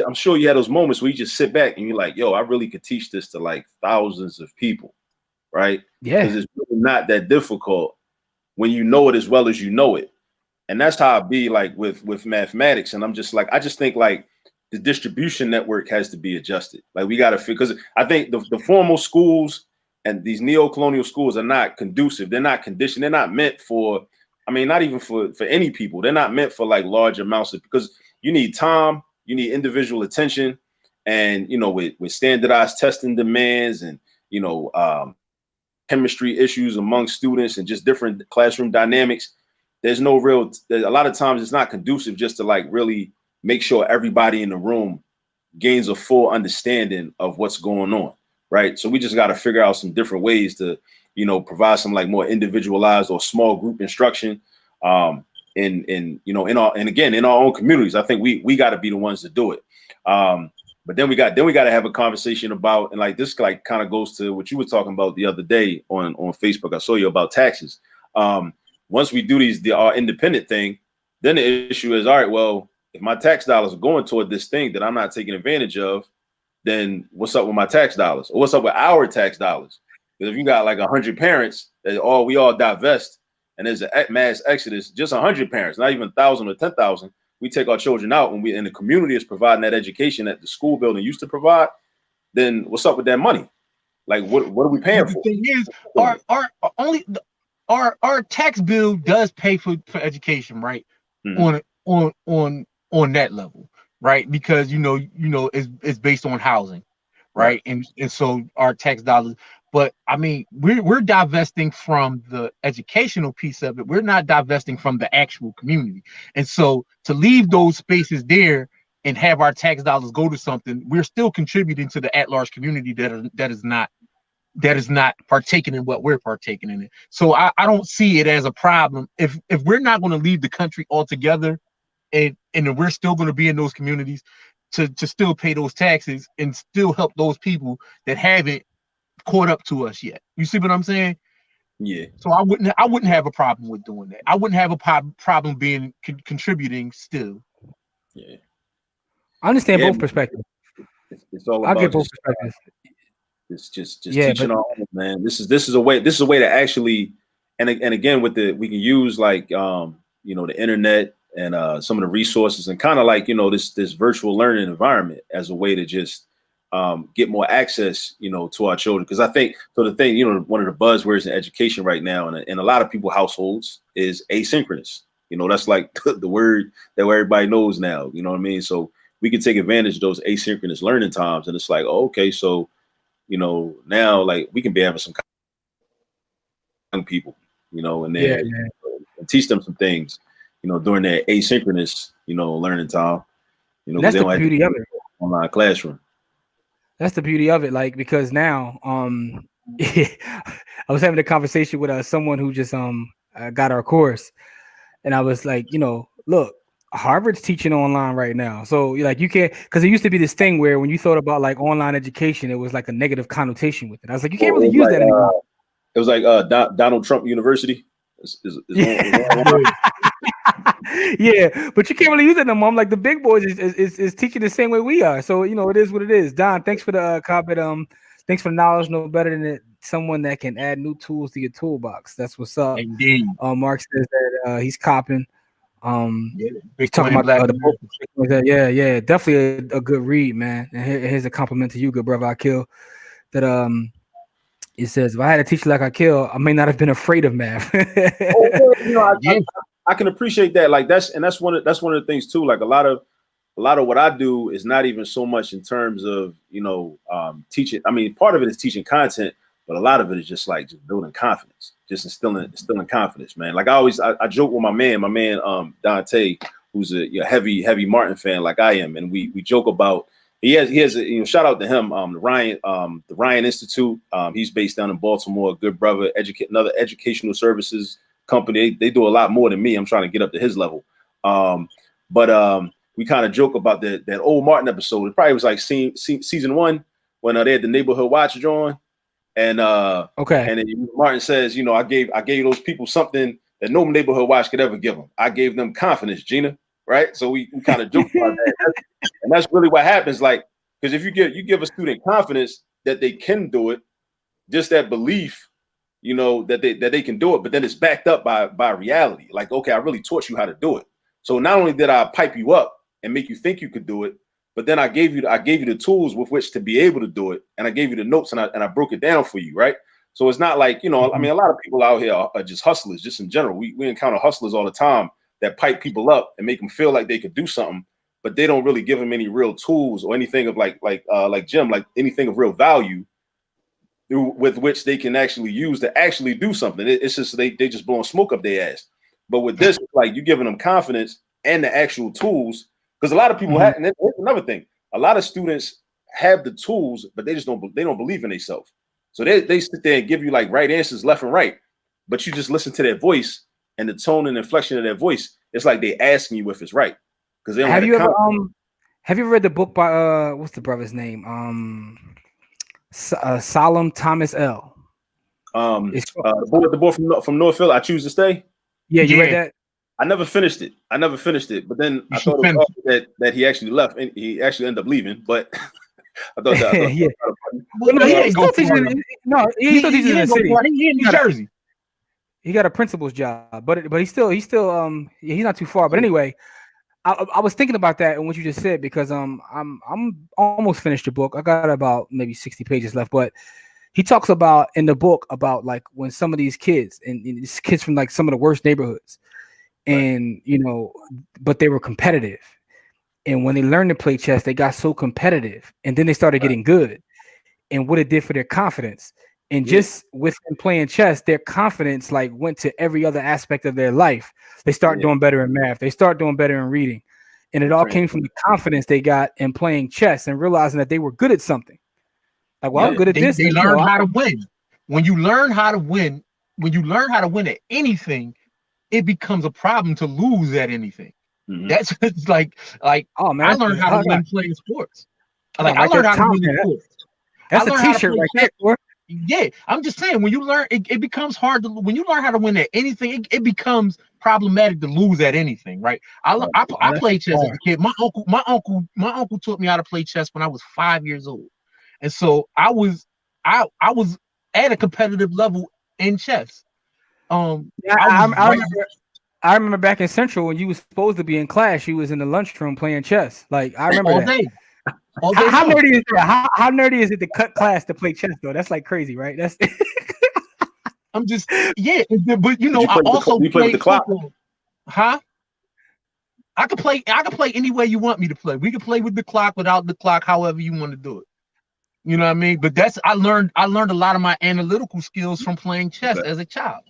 [SPEAKER 3] I'm sure you had those moments where you just sit back and you're like, "Yo, I really could teach this to like thousands of people," right?
[SPEAKER 1] yeah,
[SPEAKER 3] Because it's really not that difficult when you know it as well as you know it. And that's how I be like with mathematics. And I'm just like, I just think like the distribution network has to be adjusted. Like we got to figure, because I think the formal schools and these neo-colonial schools are not conducive. They're not conditioned. They're not meant for I mean, not even for any people. They're not meant for like large amounts of, because you need time, you need individual attention, and with standardized testing demands and chemistry issues among students and just different classroom dynamics. There's no real. A lot of times it's not conducive just to like really make sure everybody in the room gains a full understanding of what's going on, right? So we just got to figure out some different ways to, provide some like more individualized or small group instruction, in our own communities. I think we got to be the ones to do it. But then we got to have a conversation about, and like this like kind of goes to what you were talking about the other day on Facebook. I saw you about taxes. Once we do our independent thing, then the issue is, all right, well, if my tax dollars are going toward this thing that I'm not taking advantage of, then what's up with my tax dollars? Or what's up with our tax dollars? Because if you got like 100 parents that we all divest, and there's a mass exodus, just 100 parents, not even 1,000 or 10,000, we take our children out when we in the community is providing that education that the school building used to provide, then what's up with that money? Like what are we paying for?
[SPEAKER 2] The thing is, our tax bill does pay for education, right? Mm-hmm. On that level, right? Because it's based on housing, right? And so our tax dollars, but I mean we're divesting from the educational piece of it. We're not divesting from the actual community. And so to leave those spaces there and have our tax dollars go to something, we're still contributing to the at-large community that is not partaking in what we're partaking in it. So I don't see it as a problem if we're not going to leave the country altogether, and we're still going to be in those communities to still pay those taxes and still help those people that haven't caught up to us yet. You see what I'm saying?
[SPEAKER 3] Yeah.
[SPEAKER 2] So I wouldn't have a problem with doing that. I wouldn't have a problem being contributing still.
[SPEAKER 3] Yeah.
[SPEAKER 1] I understand both perspectives.
[SPEAKER 3] It's all about
[SPEAKER 1] I get both perspectives.
[SPEAKER 3] It's just teaching our own, man. This is a way to actually, and again we can use like the internet and some of the resources and kind of like this virtual learning environment as a way to just get more access to our children. Because I think so the thing, one of the buzzwords in education right now in a lot of people's households is asynchronous. That's like the word that everybody knows now. You know what I mean? So we can take advantage of those asynchronous learning times, and it's like, oh, okay, so now like we can be having some young people, and then and teach them some things, during that asynchronous, learning time.
[SPEAKER 1] That's the beauty of it.
[SPEAKER 3] Online classroom.
[SPEAKER 1] That's the beauty of it, like because now, I was having a conversation with someone who just got our course, and I was like, look, Harvard's teaching online right now. So like you can't, because it used to be this thing where when you thought about like online education, it was like a negative connotation with it. I was like, you can't really use that anymore.
[SPEAKER 3] It was like Donald Trump University.
[SPEAKER 1] Yeah, but you can't really use it no more. I'm like the big boys is teaching the same way we are. So it is what it is. Don, thanks for the comment. Thanks for the knowledge. No better than someone that can add new tools to your toolbox. That's what's up.
[SPEAKER 2] Indeed.
[SPEAKER 1] Mark says that he's copping.
[SPEAKER 2] He's
[SPEAKER 1] talking about the book. Yeah, definitely a good read, man. And here's a compliment to you, good brother Akil. That it says if I had a teacher like Akil, I may not have been afraid of math.
[SPEAKER 3] I can appreciate that. Like that's one of the things too. Like a lot of what I do is not even so much in terms of teaching. I mean, part of it is teaching content, but a lot of it is just like just building confidence, just instilling confidence, man. Like I joke with my man Dante, who's a heavy Martin fan like I am, and we joke about he has shout out to him, the Ryan Institute. He's based down in Baltimore, good brother, another educational services company. They do a lot more than me. I'm trying to get up to his level. But we kind of joke about that old Martin episode. It probably was like season 1 when they had the neighborhood watch drawn. And and then Martin says, I gave those people something that no neighborhood watch could ever give them. I gave them confidence, Gina. Right. So we kind of joke about that. And that's really what happens. Like, because if you give a student confidence that they can do it, just that belief, that they can do it, but then it's backed up by reality. Like, okay, I really taught you how to do it. So not only did I pipe you up and make you think you could do it, but then I gave you the tools with which to be able to do it, and I gave you the notes and I broke it down for you, right? So it's not like, I mean, a lot of people out here are just hustlers, just in general. We encounter hustlers all the time that pipe people up and make them feel like they could do something, but they don't really give them any real tools or anything of like Jim, like anything of real value with which they can actually use to actually do something. It's just they just blowing smoke up their ass. But with this, like, you're giving them confidence and the actual tools, because a lot of people have, and that's another thing. A lot of students have the tools, but they don't believe in themselves. So they sit there and give you like right answers left and right, but you just listen to their voice and the tone and inflection of their voice. It's like they asking you if it's right, because they don't
[SPEAKER 1] have you ever read the book by what's the brother's name? Solemn Thomas L.
[SPEAKER 3] The boy from Northfield, I Choose to Stay.
[SPEAKER 1] Yeah, you read that?
[SPEAKER 3] I never finished it, but then I thought it was that he actually left, and he actually ended up leaving. But I thought that.
[SPEAKER 1] Yeah.
[SPEAKER 2] He's still teaching in the city. He in New Jersey.
[SPEAKER 1] He got a principal's job, but he's still he's not too far. But anyway, I was thinking about that and what you just said, because I'm almost finished the book. I got about maybe 60 pages left, but he talks about in the book about like when some of these kids and these kids from like some of the worst neighborhoods, and but they were competitive. And when they learned to play chess, they got so competitive, and then they started getting good, and what it did for their confidence. And just with them playing chess, their confidence like went to every other aspect of their life. They start doing better in math. They start doing better in reading. And it all came from the confidence they got in playing chess and realizing that they were good at something. Like, well, I'm good at this.
[SPEAKER 2] They learned how to win. When you learn how to win at anything, it becomes a problem to lose at anything. That's like oh man, I learned how to win playing sports. Like I learned how to win in sports.
[SPEAKER 1] That's a t-shirt right there.
[SPEAKER 2] Yeah, I'm just saying, when you learn, it becomes hard to, when you learn how to win at anything, it becomes problematic to lose at anything, right? I played chess as a kid. My uncle taught me how to play chess when I was 5 years old, and so I was at a competitive level in chess.
[SPEAKER 1] I remember back in Central when you was supposed to be in class, you was in the lunchroom playing chess. Like I remember
[SPEAKER 2] all
[SPEAKER 1] that.
[SPEAKER 2] Day.
[SPEAKER 1] How nerdy is that? How nerdy is it to cut class to play chess though? That's like crazy, right? That's
[SPEAKER 2] I'm just but I also play with the clock. Huh? I could play any way you want me to play. We could play with the clock, without the clock, however you want to do it. You know what I mean? But I learned a lot of my analytical skills from playing chess as a child.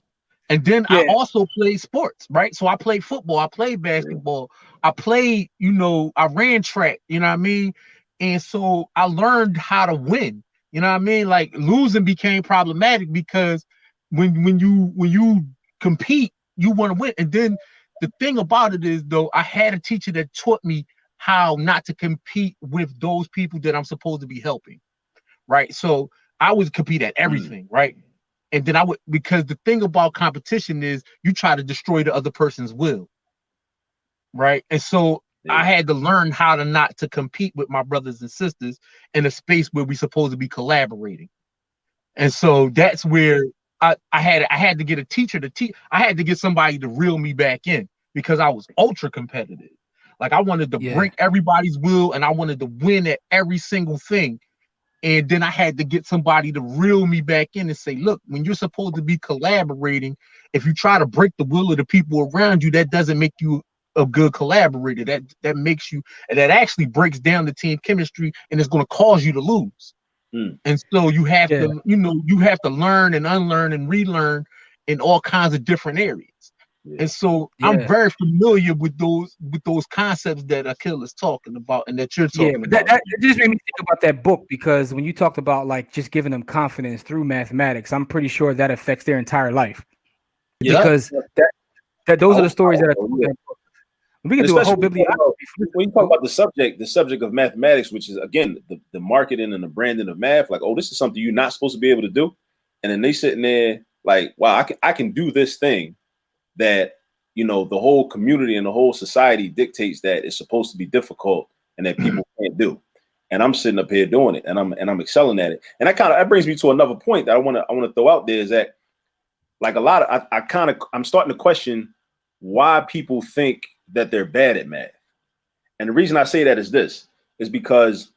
[SPEAKER 2] And then I also played sports, right? So I played football, I played basketball, I played, I ran track, you know what I mean? And so I learned how to win, you know what I mean? Like losing became problematic because when you compete, you want to win. And then the thing about it is, though, I had a teacher that taught me how not to compete with those people that I'm supposed to be helping, right? So I would compete at everything, right? And then because the thing about competition is you try to destroy the other person's will, right? And so I had to learn how to not to compete with my brothers and sisters in a space where we're supposed to be collaborating. And so that's where I had to get a teacher to teach. I had to get somebody to reel me back in, because I was ultra competitive. Like I wanted to break everybody's will, and I wanted to win at every single thing. And then I had to get somebody to reel me back in and say, look, when you're supposed to be collaborating, if you try to break the will of the people around you, that doesn't make you a good collaborator. That makes you, and that actually breaks down the team chemistry, and it's going to cause you to lose. And so you have to, you have to learn and unlearn and relearn in all kinds of different areas. And so I'm very familiar with those concepts that Akil is talking about and that you're talking about.
[SPEAKER 1] That just made me think about that book, because when you talked about like just giving them confidence through mathematics, I'm pretty sure that affects their entire life. Because those are the stories that are told in that book. We can do a whole bibliography.
[SPEAKER 3] When you talk about the subject of mathematics, which is again the marketing and the branding of math, like, oh, this is something you're not supposed to be able to do, and then they sitting there like, wow, I can do this thing that the whole community and the whole society dictates that it's supposed to be difficult and that people can't do, and I'm sitting up here doing it, and I'm excelling at it. And that brings me to another point that I want to throw out there, is that like a lot of I'm starting to question why people think that they're bad at math. And the reason I say that is because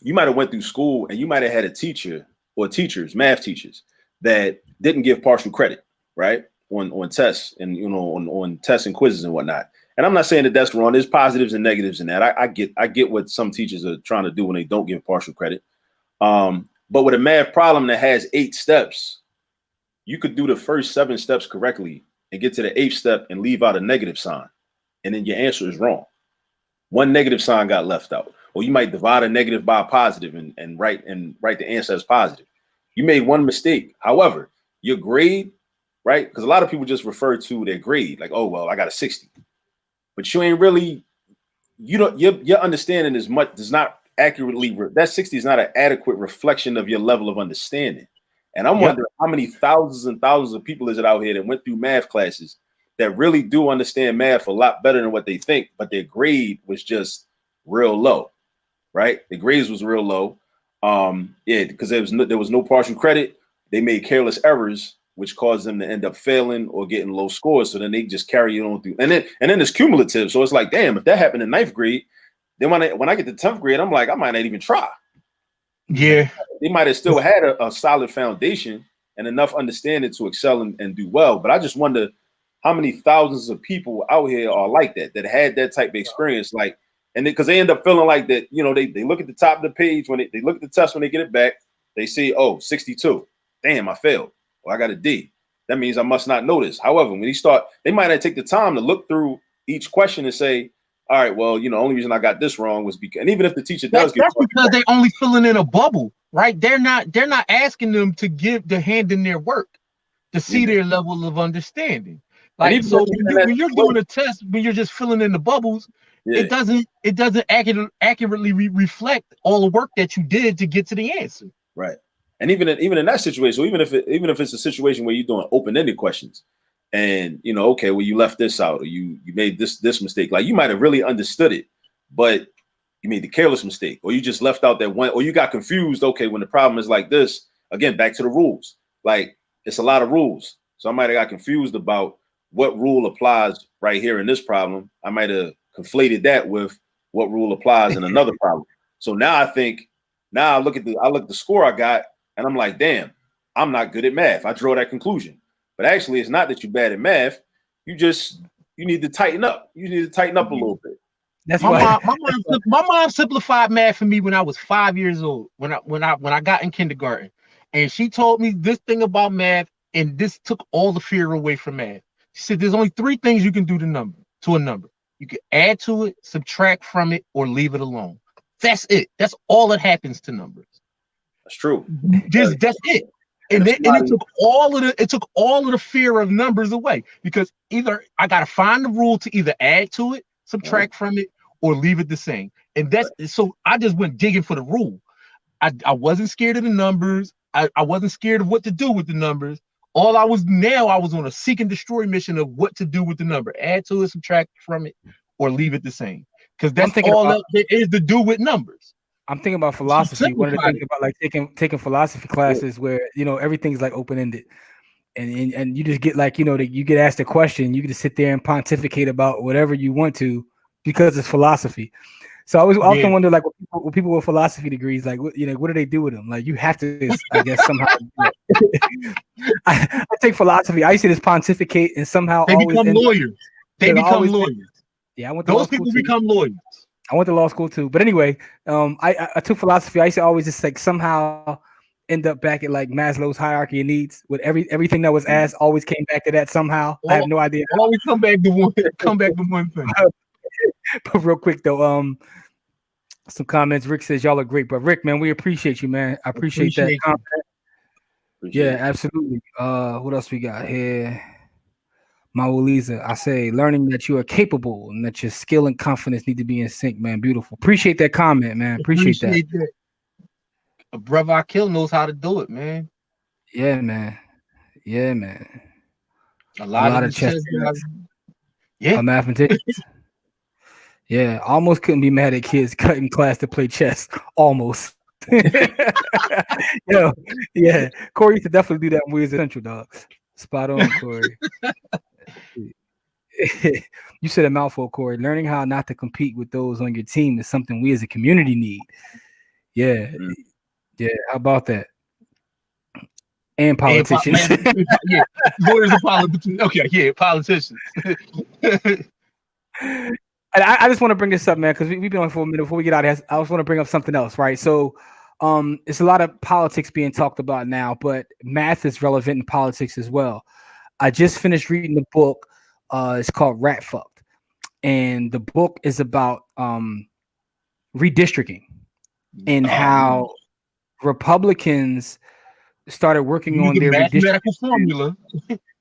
[SPEAKER 3] you might have went through school and you might have had a teacher or teachers, math teachers, that didn't give partial credit, right? On tests and on tests and quizzes and whatnot. And I'm not saying that that's wrong. There's positives and negatives in that. I get what some teachers are trying to do when they don't give partial credit. But with a math problem that has 8 steps, you could do the first 7 steps correctly and get to the 8th step and leave out a negative sign, and then your answer is wrong. One negative sign got left out, or you might divide a negative by a positive and write the answer as positive. You made one mistake. However, your grade, right? Because a lot of people just refer to their grade like, oh well, I got a 60, but you ain't really, your understanding does not accurately, that 60 is not an adequate reflection of your level of understanding. And I'm wondering how many thousands and thousands of people is it out here that went through math classes that really do understand math a lot better than what they think, but their grade was just real low, right? The grades was real low. Because there was no partial credit. They made careless errors, which caused them to end up failing or getting low scores. So then they just carry it on through, and then it's cumulative. So it's like, damn, if that happened in 9th grade, then when I get to 10th grade, I'm like, I might not even try.
[SPEAKER 2] Yeah,
[SPEAKER 3] they might have still had a solid foundation and enough understanding to excel and do well. But I just wonder how many thousands of people out here are like that had that type of experience, like, and because they end up feeling like that, they look at the top of the page when they look at the test, when they get it back, they see, oh, 62. Damn, I failed. Well, I got a D. That means I must not know this. However, when they might not take the time to look through each question and say, all right, well, only reason I got this wrong was because, and even if the teacher does
[SPEAKER 2] that's because they only filling in a bubble, right? They're not asking them to hand in their work to see their level of understanding. Like, so when you're doing a test, when you're just filling in the bubbles, it doesn't accurately reflect all the work that you did to get to the answer.
[SPEAKER 3] Right. And even in that situation, so even if it's a situation where you're doing open-ended questions, and okay, well, you left this out, or you made this mistake, like you might have really understood it, but you made the careless mistake, or you just left out that one, or you got confused. Okay, when the problem is like this, again, back to the rules. Like, it's a lot of rules, so I might have got confused about what rule applies right here in this problem. I might have conflated that with what rule applies in another problem. So now I look at the score I got, and I'm like, damn, I'm not good at math. I draw that conclusion. But actually, it's not that you're bad at math. You need to tighten up. You need to tighten up a little bit.
[SPEAKER 1] That's
[SPEAKER 2] my mom simplified math for me when I was 5 years old, when I got in kindergarten. And she told me this thing about math, and this took all the fear away from math. She said there's only 3 things you can do to a number. You can add to it, subtract from it, or leave it alone. That's it. That's all that happens to numbers.
[SPEAKER 3] That's true.
[SPEAKER 2] That's it. And it took all of the fear of numbers away, because either I gotta find the rule to either add to it, subtract from it, or leave it the same. And so I just went digging for the rule. I wasn't scared of the numbers. I wasn't scared of what to do with the numbers. I was on a seek and destroy mission of what to do with the number. Add to it, subtract from it, or leave it the same. Because that's all there is to do with numbers.
[SPEAKER 1] I'm thinking about philosophy. One of the things about like taking philosophy classes where everything's like open ended, and you just get like you get asked a question, you get to sit there and pontificate about whatever you want to because it's philosophy. So I was often wonder, like, what people with philosophy degrees, like, what do they do with them? Like, you have to, I guess, somehow. I take philosophy. I used to just pontificate, and somehow
[SPEAKER 2] they become lawyers. They become lawyers.
[SPEAKER 1] Yeah, I went
[SPEAKER 2] to those people become lawyers.
[SPEAKER 1] I went to law school too, but anyway, I took philosophy. I used to always just like somehow end up back at like Maslow's hierarchy of needs, with everything that was asked always came back to that somehow. I have no idea.
[SPEAKER 2] Always come back to one thing.
[SPEAKER 1] But real quick though, some comments. Rick says y'all are great, but Rick, man, we appreciate you, man. I appreciate that comment. Yeah, absolutely. What else we got here? Mawuliza, I say learning that you are capable and that your skill and confidence need to be in sync, man. Beautiful. Appreciate that comment, man. Appreciate that.
[SPEAKER 2] Brother Akil knows how to do it, man.
[SPEAKER 1] Yeah, man. Yeah, man.
[SPEAKER 2] A lot of chess.
[SPEAKER 1] A mathematician. Yeah, almost couldn't be mad at kids cutting class to play chess. Almost. Yeah. Corey used to definitely do that when we was at Central, dog. Spot on, Corey. You said a mouthful, Corey. Learning how not to compete with those on your team is something we as a community need. Yeah. Yeah. How about that? and
[SPEAKER 2] And
[SPEAKER 1] politicians.
[SPEAKER 2] yeah, lawyers and politicians. Okay, yeah, politicians.
[SPEAKER 1] And I just want to bring this up, man, because we've been on for a minute before we get out of here. I just want to bring up something else, right? So, it's a lot of politics being talked about now, but math is relevant in politics as well. I just finished reading the book. It's called Rat Fucked, and the book is about redistricting and
[SPEAKER 2] Oh,
[SPEAKER 1] how Republicans started working
[SPEAKER 2] use
[SPEAKER 1] on
[SPEAKER 2] the
[SPEAKER 1] their
[SPEAKER 2] mathematical
[SPEAKER 1] redistricting
[SPEAKER 2] formula.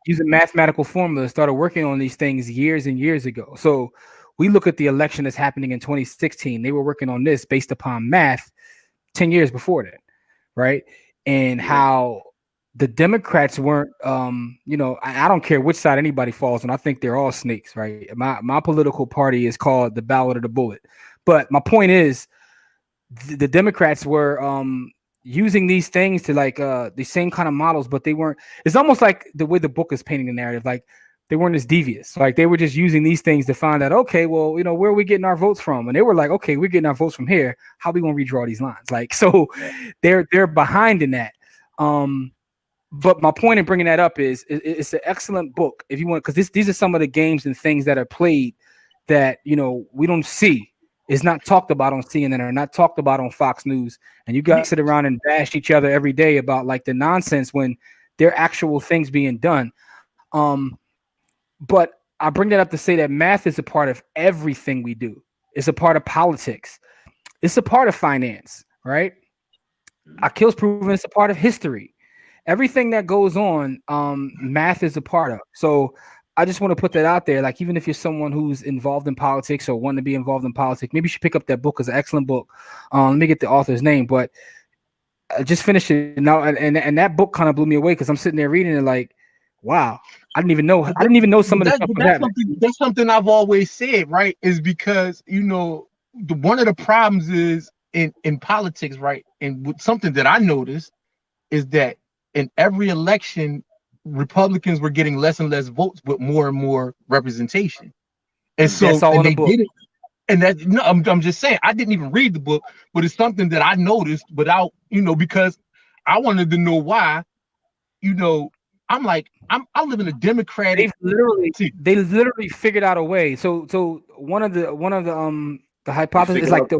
[SPEAKER 1] using mathematical formulas, started working on these things years and years ago. So we look at the election that's happening in 2016. They were working on this based upon math 10 years before that, right? And
[SPEAKER 3] Yeah.
[SPEAKER 1] how the Democrats weren't, I don't care which side anybody falls on. I think they're all snakes, right? My political party is called the Ballot of the Bullet. But my point is, the Democrats were using these things to like the same kind of models, but they weren't. It's almost like the way the book is painting the narrative, like they weren't as devious. Like they were just using these things to find out, okay, well, where are we getting our votes from? And they were like, okay, we're getting our votes from here. How are we gonna redraw these lines? Like, so they're behind in that. But my point in bringing that up is it's an excellent book if you want, because these are some of the games and things that are played that we don't see. It's not talked about on CNN or not talked about on Fox News. And you guys sit around and bash each other every day about like the nonsense when there are actual things being done. But I bring that up to say that math is a part of everything we do. It's a part of politics. It's a part of finance, right? Akil's proven it's a part of history. Everything that goes on, math is a part of. So I just want to put that out there. Like, even if you're someone who's involved in politics or want to be involved in politics, maybe you should pick up that book. It's an excellent book. Let me get the author's name, but I just finished it now, and that book kind of blew me away because I'm sitting there reading it like, wow, I didn't even know. I didn't even know some of the stuff was happening.
[SPEAKER 2] That's something I've always said, right? Is because one of the problems is in politics, right? And something that I noticed is that in every election, Republicans were getting less and less votes with more and more representation. And so
[SPEAKER 1] That's all in
[SPEAKER 2] they
[SPEAKER 1] the book.
[SPEAKER 2] did it. And that no, I'm just saying I didn't even read the book, but it's something that I noticed without, because I wanted to know why, I'm like, I live in a democratic.
[SPEAKER 1] They literally figured out a way. So one of the hypothesis is like the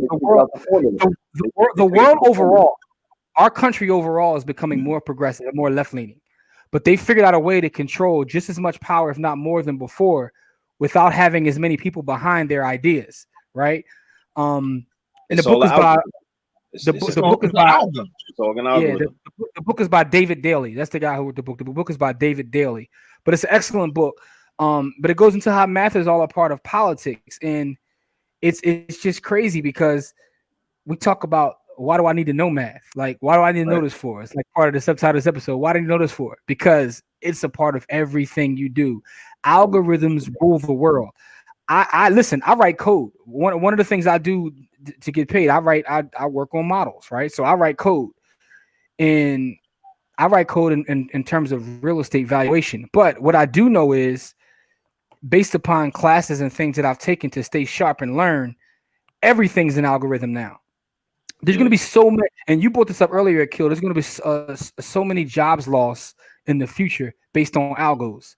[SPEAKER 1] world overall, our country overall is becoming more progressive, more left leaning. But they figured out a way to control just as much power, if not more than before, without having as many people behind their ideas, right? And the book is by the book is by the book is by David Daly. That's the guy who wrote the book. The book is by David Daly, but it's an excellent book. But it goes into how math is all a part of politics, and it's just crazy because we talk about why do I need to know math? Like, why do I need to know this for? It's like part of the subtitle of this episode. Why do you know this for? Because it's a part of everything you do. Algorithms rule the world. I listen, I write code. One of the things I do to get paid, I work on models, right? So I write code. And I write code in terms of real estate valuation. But what I do know is based upon classes and things that I've taken to stay sharp and learn, everything's an algorithm now. There's going to be so many, and you brought this up earlier, Akil. There's going to be so many jobs lost in the future based on algos.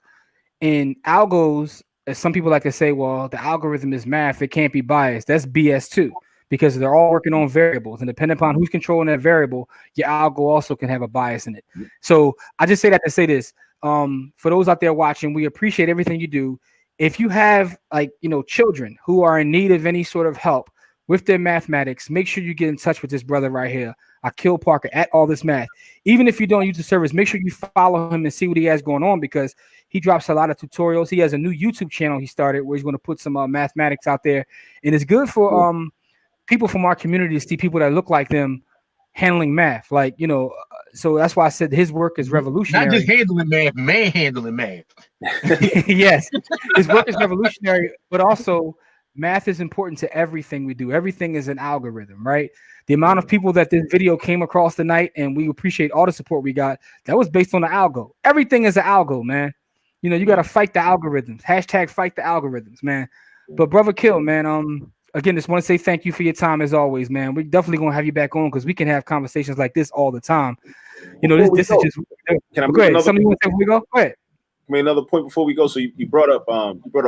[SPEAKER 1] And algos, as some people like to say, well, the algorithm is math; it can't be biased. That's BS too, because they're all working on variables, and depending upon who's controlling that variable, your algo also can have a bias in it. So I just say that to say this. For those out there watching, we appreciate everything you do. If you have children who are in need of any sort of help with their mathematics, make sure you get in touch with this brother right here, Akil Parker, at All This Math. Even if you don't use the service, make sure you follow him and see what he has going on, because he drops a lot of tutorials. He has a new YouTube channel he started where he's going to put some mathematics out there, and it's good for people from our community to see people that look like them handling math. So that's why I said his work is revolutionary.
[SPEAKER 2] Not just handling math, man handling math.
[SPEAKER 1] Yes, his work is revolutionary, but also math is important to everything we do. Everything is an algorithm, right? The amount of people that this video came across tonight, and we appreciate all the support we got, that was based on the algo. Everything is an algo, man. You got to fight the algorithms. # fight the algorithms, man. But brother Kill, man, again, just want to say thank you for your time as always, man. We're definitely going to have you back on because we can have conversations like this all the time.
[SPEAKER 3] Before we
[SPEAKER 1] This is
[SPEAKER 3] go,
[SPEAKER 1] just.
[SPEAKER 3] can I
[SPEAKER 1] But go
[SPEAKER 3] make
[SPEAKER 1] ahead.
[SPEAKER 3] another
[SPEAKER 1] Something you
[SPEAKER 3] point?
[SPEAKER 1] want to say before we go? Go ahead.
[SPEAKER 3] Make another point before we go. So you brought up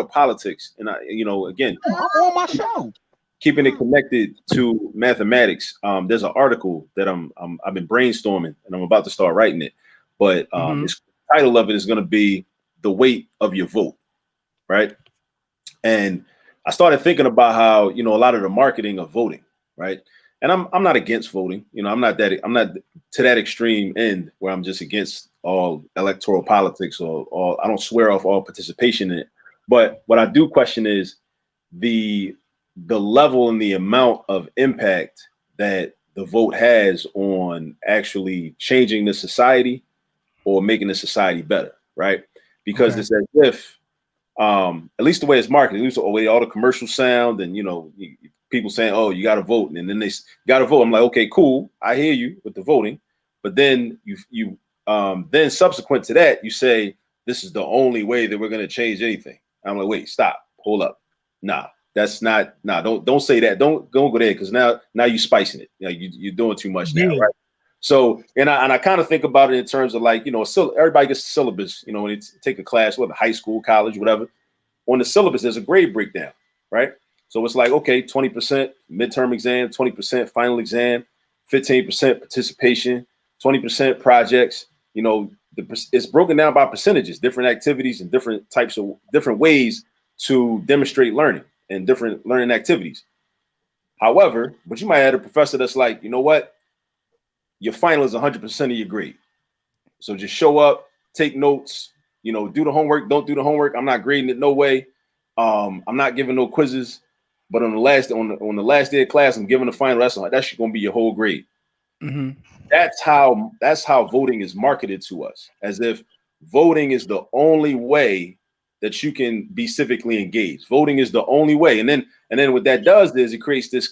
[SPEAKER 3] politics, and again,
[SPEAKER 2] I'm on my show.
[SPEAKER 3] keeping it connected to mathematics. There's an article that I've been brainstorming, and I'm about to start writing it. But
[SPEAKER 1] Mm-hmm.
[SPEAKER 3] the title of it is going to be "The Weight of Your Vote," right? And I started thinking about how a lot of the marketing of voting, right? And I'm not against voting. I'm not to that extreme end where I'm just against all electoral politics or all. I don't swear off all participation in it. But what I do question is the the level and the amount of impact that the vote has on actually changing the society or making the society better, right? Because
[SPEAKER 1] Okay.
[SPEAKER 3] it's as if at least the way it's marketed, at least the way all the commercials sound, and people saying, "Oh, you got to vote," and then they got to vote. I'm like, okay, cool, I hear you with the voting, but then then subsequent to that, you say this is the only way that we're going to change anything. I'm like, wait, stop, hold up, nah, that's not, nah, don't say that, don't go there, because now you're spicing it. You're doing too much now,
[SPEAKER 2] Yeah.
[SPEAKER 3] right? So, and I kind of think about it in terms of like, so everybody gets the syllabus, when they take a class, whether high school, college, whatever. On the syllabus, there's a grade breakdown, right? So it's like, okay, 20% midterm exam, 20% final exam, 15% participation, 20% projects. It's broken down by percentages, different activities, and different ways to demonstrate learning and different learning activities. However, but you might have a professor that's like, you know what? Your final is 100% of your grade. So just show up, take notes, do the homework, don't do the homework. I'm not grading it no way. I'm not giving no quizzes. But on the last day of class, I'm giving the final. That's going to be your whole grade.
[SPEAKER 1] Mm-hmm.
[SPEAKER 3] That's how voting is marketed to us, as if voting is the only way that you can be civically engaged. Voting is the only way. And then what that does is it creates this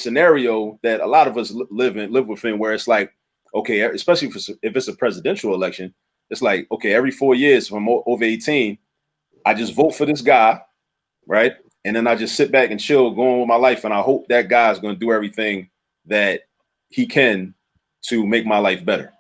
[SPEAKER 3] scenario that a lot of us live within, where it's like, okay, especially if it's a presidential election, it's like, okay, every 4 years, if I'm over 18, I just vote for this guy, right? And then I just sit back and chill, go on with my life, and I hope that guy is going to do everything that he can to make my life better.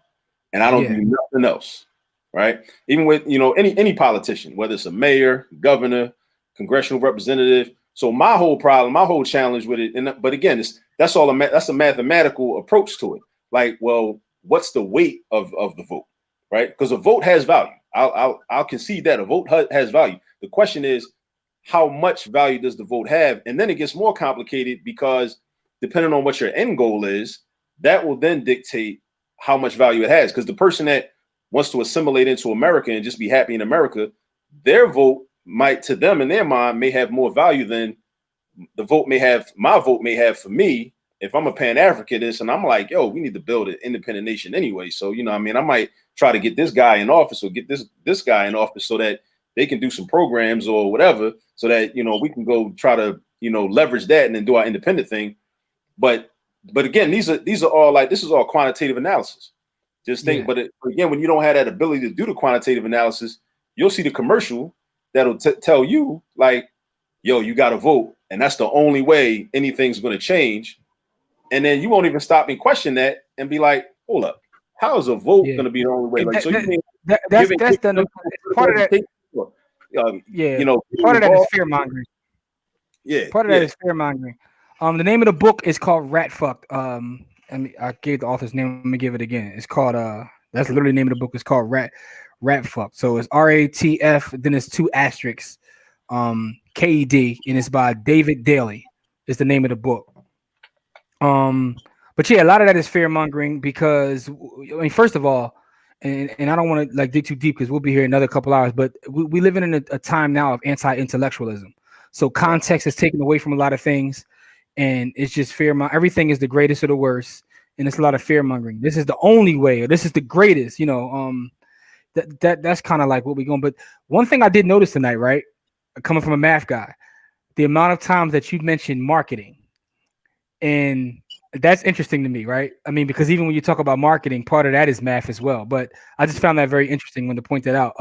[SPEAKER 3] And I don't do
[SPEAKER 1] Yeah.
[SPEAKER 3] nothing else, right? Even with any politician, whether it's a mayor, governor, congressional representative. So my whole challenge with it, but again, that's a mathematical approach to it. Like, well, what's the weight of the vote, right? Because a vote has value. I'll concede that a vote has value. The question is, how much value does the vote have? And then it gets more complicated, because depending on what your end goal is, that will then dictate how much value it has. Because the person that wants to assimilate into America and just be happy in America, their vote might, to them in their mind, may have more value than my vote may have for me. If I'm a Pan-Africanist and I'm like, yo, we need to build an independent nation anyway. So, I might try to get this guy in office, or get this guy in office, so that they can do some programs or whatever, so that, we can go try to, leverage that and then do our independent thing. But again, these are all like, this is all quantitative analysis. Just think,
[SPEAKER 1] Yeah.
[SPEAKER 3] but again, when you don't have that ability to do the quantitative analysis, you'll see the commercial that'll tell you like, yo, you got to vote, and that's the only way anything's going to change. And then you won't even stop and question that and be like, hold up, how is a vote
[SPEAKER 1] Yeah.
[SPEAKER 3] going to be the only way?
[SPEAKER 1] And
[SPEAKER 3] Like, so you mean giving
[SPEAKER 1] that's
[SPEAKER 3] kids
[SPEAKER 1] done.
[SPEAKER 3] no
[SPEAKER 1] Part
[SPEAKER 3] critical
[SPEAKER 1] of that.
[SPEAKER 3] education, or,
[SPEAKER 1] Yeah.
[SPEAKER 3] getting
[SPEAKER 1] Part of that is
[SPEAKER 3] involved?
[SPEAKER 1] fear mongering.
[SPEAKER 3] Yeah,
[SPEAKER 1] Part of that
[SPEAKER 3] yeah.
[SPEAKER 1] is fear mongering. The name of the book is called Rat Fucked. I gave the author's name. Let me give it again. It's called That's literally the name of the book. It's called Rat Fucked. So it's RATF. Then it's two asterisks. KED, and it's by David Daly. Is the name of the book. But yeah, a lot of that is fear mongering, because I mean, first of all, and I don't want to like dig too deep, because we'll be here another couple hours. But we live in a time now of anti-intellectualism. So
[SPEAKER 3] Right.
[SPEAKER 1] context is taken away from a lot of things, and it's just fear. Everything is the greatest or the worst, and it's a lot of fear mongering. This is the only way, or this is the greatest. That's kind of like what we're going. But one thing I did notice tonight, right, coming from a math guy, the amount of times that you mentioned marketing, and that's interesting to me, right? I mean, because even when you talk about marketing, part of that is math as well. But I just found that very interesting when to point that out.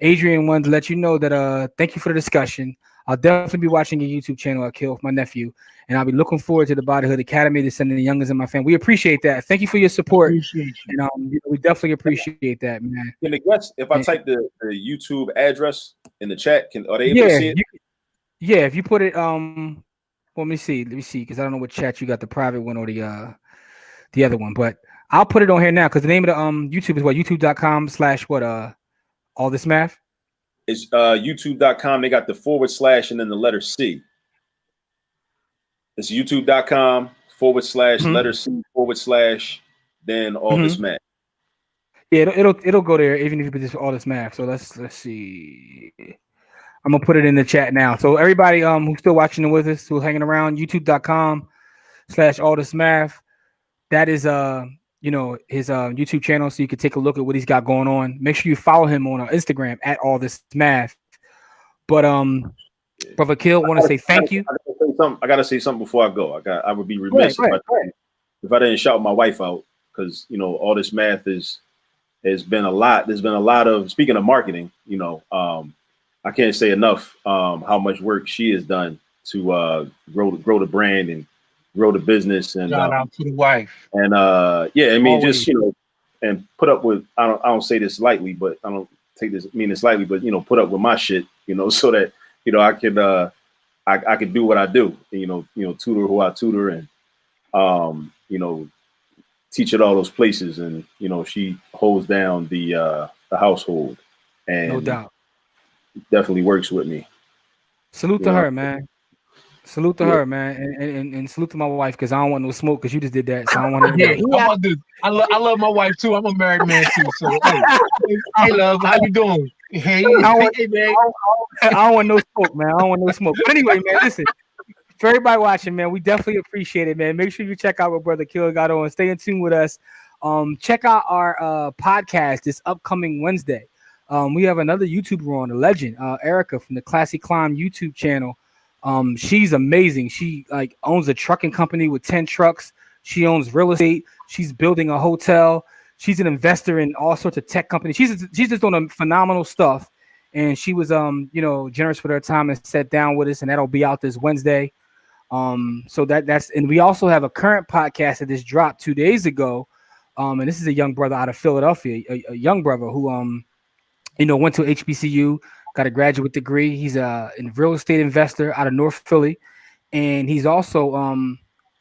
[SPEAKER 1] Adrian wanted to let you know that thank you for the discussion. I'll definitely be watching your YouTube channel, Akil, with my nephew, and I'll be looking forward to the Bodyhood Academy to send the youngest in my family. We appreciate that. Thank you for your support,
[SPEAKER 2] Appreciate you.
[SPEAKER 1] and we definitely appreciate that, man.
[SPEAKER 3] Can the guests, if I
[SPEAKER 1] And,
[SPEAKER 3] type the YouTube address in the chat, are they able to
[SPEAKER 1] yeah,
[SPEAKER 3] see it?
[SPEAKER 1] yeah. If you put it, well, let me see, because I don't know what chat you got, the private one or the other one, but I'll put it on here now because the name of the YouTube is what, youtube.com/ what all this math.
[SPEAKER 3] It's youtube.com. They got the / and then the letter C. It's youtube.com / letter C / then all this math.
[SPEAKER 1] Yeah, it'll go there even if you put this all this math. So let's see. I'm gonna put it in the chat now. So everybody who's still watching with us, who's hanging around, youtube.com / all this math. That is his YouTube channel, so you can take a look at what he's got going on. Make sure you follow him on Instagram at all this math. But Brother Akil, want to say thank you.
[SPEAKER 3] I gotta say something before I go. I would be remiss if I didn't shout my wife out, because all this math has been a lot. There's been a lot of, speaking of marketing, I can't say enough how much work she has done to grow the brand and grow the business. And
[SPEAKER 2] shout out to the wife.
[SPEAKER 3] And yeah, I mean,
[SPEAKER 2] Always.
[SPEAKER 3] just and put up with, I don't say this lightly, but I don't take this mean this lightly, but put up with my shit, so that I could I could do what I do, tutor who I tutor, and teach at all those places, and she holds down the household, and
[SPEAKER 1] No doubt.
[SPEAKER 3] definitely works with me.
[SPEAKER 1] Salute to her, man. Salute to her, man, and salute to my wife, because I don't want no smoke, because you just did that, so I don't want to.
[SPEAKER 2] I love my wife too. I'm a married man too. So hey, love, how you doing? Hey, man.
[SPEAKER 1] I don't want no smoke, man. I don't want no smoke. But anyway, man, listen. For everybody watching, man, we definitely appreciate it, man. Make sure you check out what Brother Akil got on. Stay in tune with us. Check out our podcast this upcoming Wednesday. We have another YouTuber on, a legend, Erica from the Classy Climb YouTube channel. She's amazing. She owns a trucking company with 10 trucks. She owns real estate. She's building a hotel. She's an investor in all sorts of tech companies. She's just doing phenomenal stuff. And she was generous with her time and sat down with us, and that'll be out this Wednesday. So that's, and we also have a current podcast that just dropped 2 days ago. And this is a young brother out of Philadelphia, a young brother who went to HBCU, got a graduate degree. He's a real estate investor out of North Philly, and he's also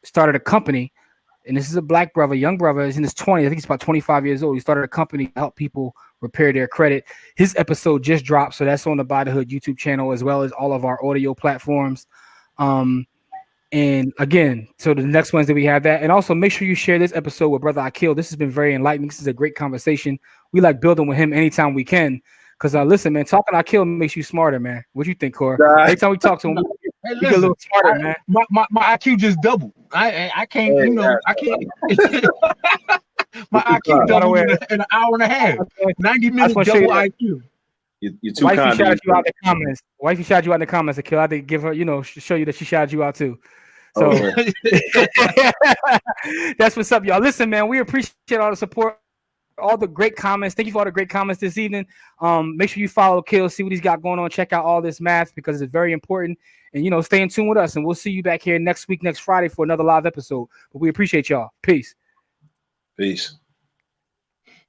[SPEAKER 1] started a company. And this is a black brother, young brother. He's in his 20s. I think he's about 25 years old. He started a company to help people repair their credit. His episode just dropped, so that's on the Bodyhood YouTube channel, as well as all of our audio platforms. And again, so the next Wednesday we have that. And also make sure you share this episode with Brother Akil. This has been very enlightening. This is a great conversation. We like building with him anytime we can. Because listen, man, talking to Akil makes you smarter, man. What do you think, Cora? Every time we talk to him, we get a little smarter, man.
[SPEAKER 2] My IQ just doubled. I can't, I can't. My IQ doubled in an hour and a half. 90 minutes double IQ.
[SPEAKER 3] You're too kind.
[SPEAKER 1] Wifey shouted you out in the comments. Wifey shouted you out in the comments, Akil. I had to give her, show you that she shouted you out too. So that's what's up, y'all. Listen, man, we appreciate all the support, all the great comments. Thank you for all the great comments this evening. Make sure you follow Akil, see what he's got going on. Check out all this math, because it's very important. And stay in tune with us, and we'll see you back here next week, next Friday, for another live episode. But we appreciate y'all. Peace.
[SPEAKER 3] Peace.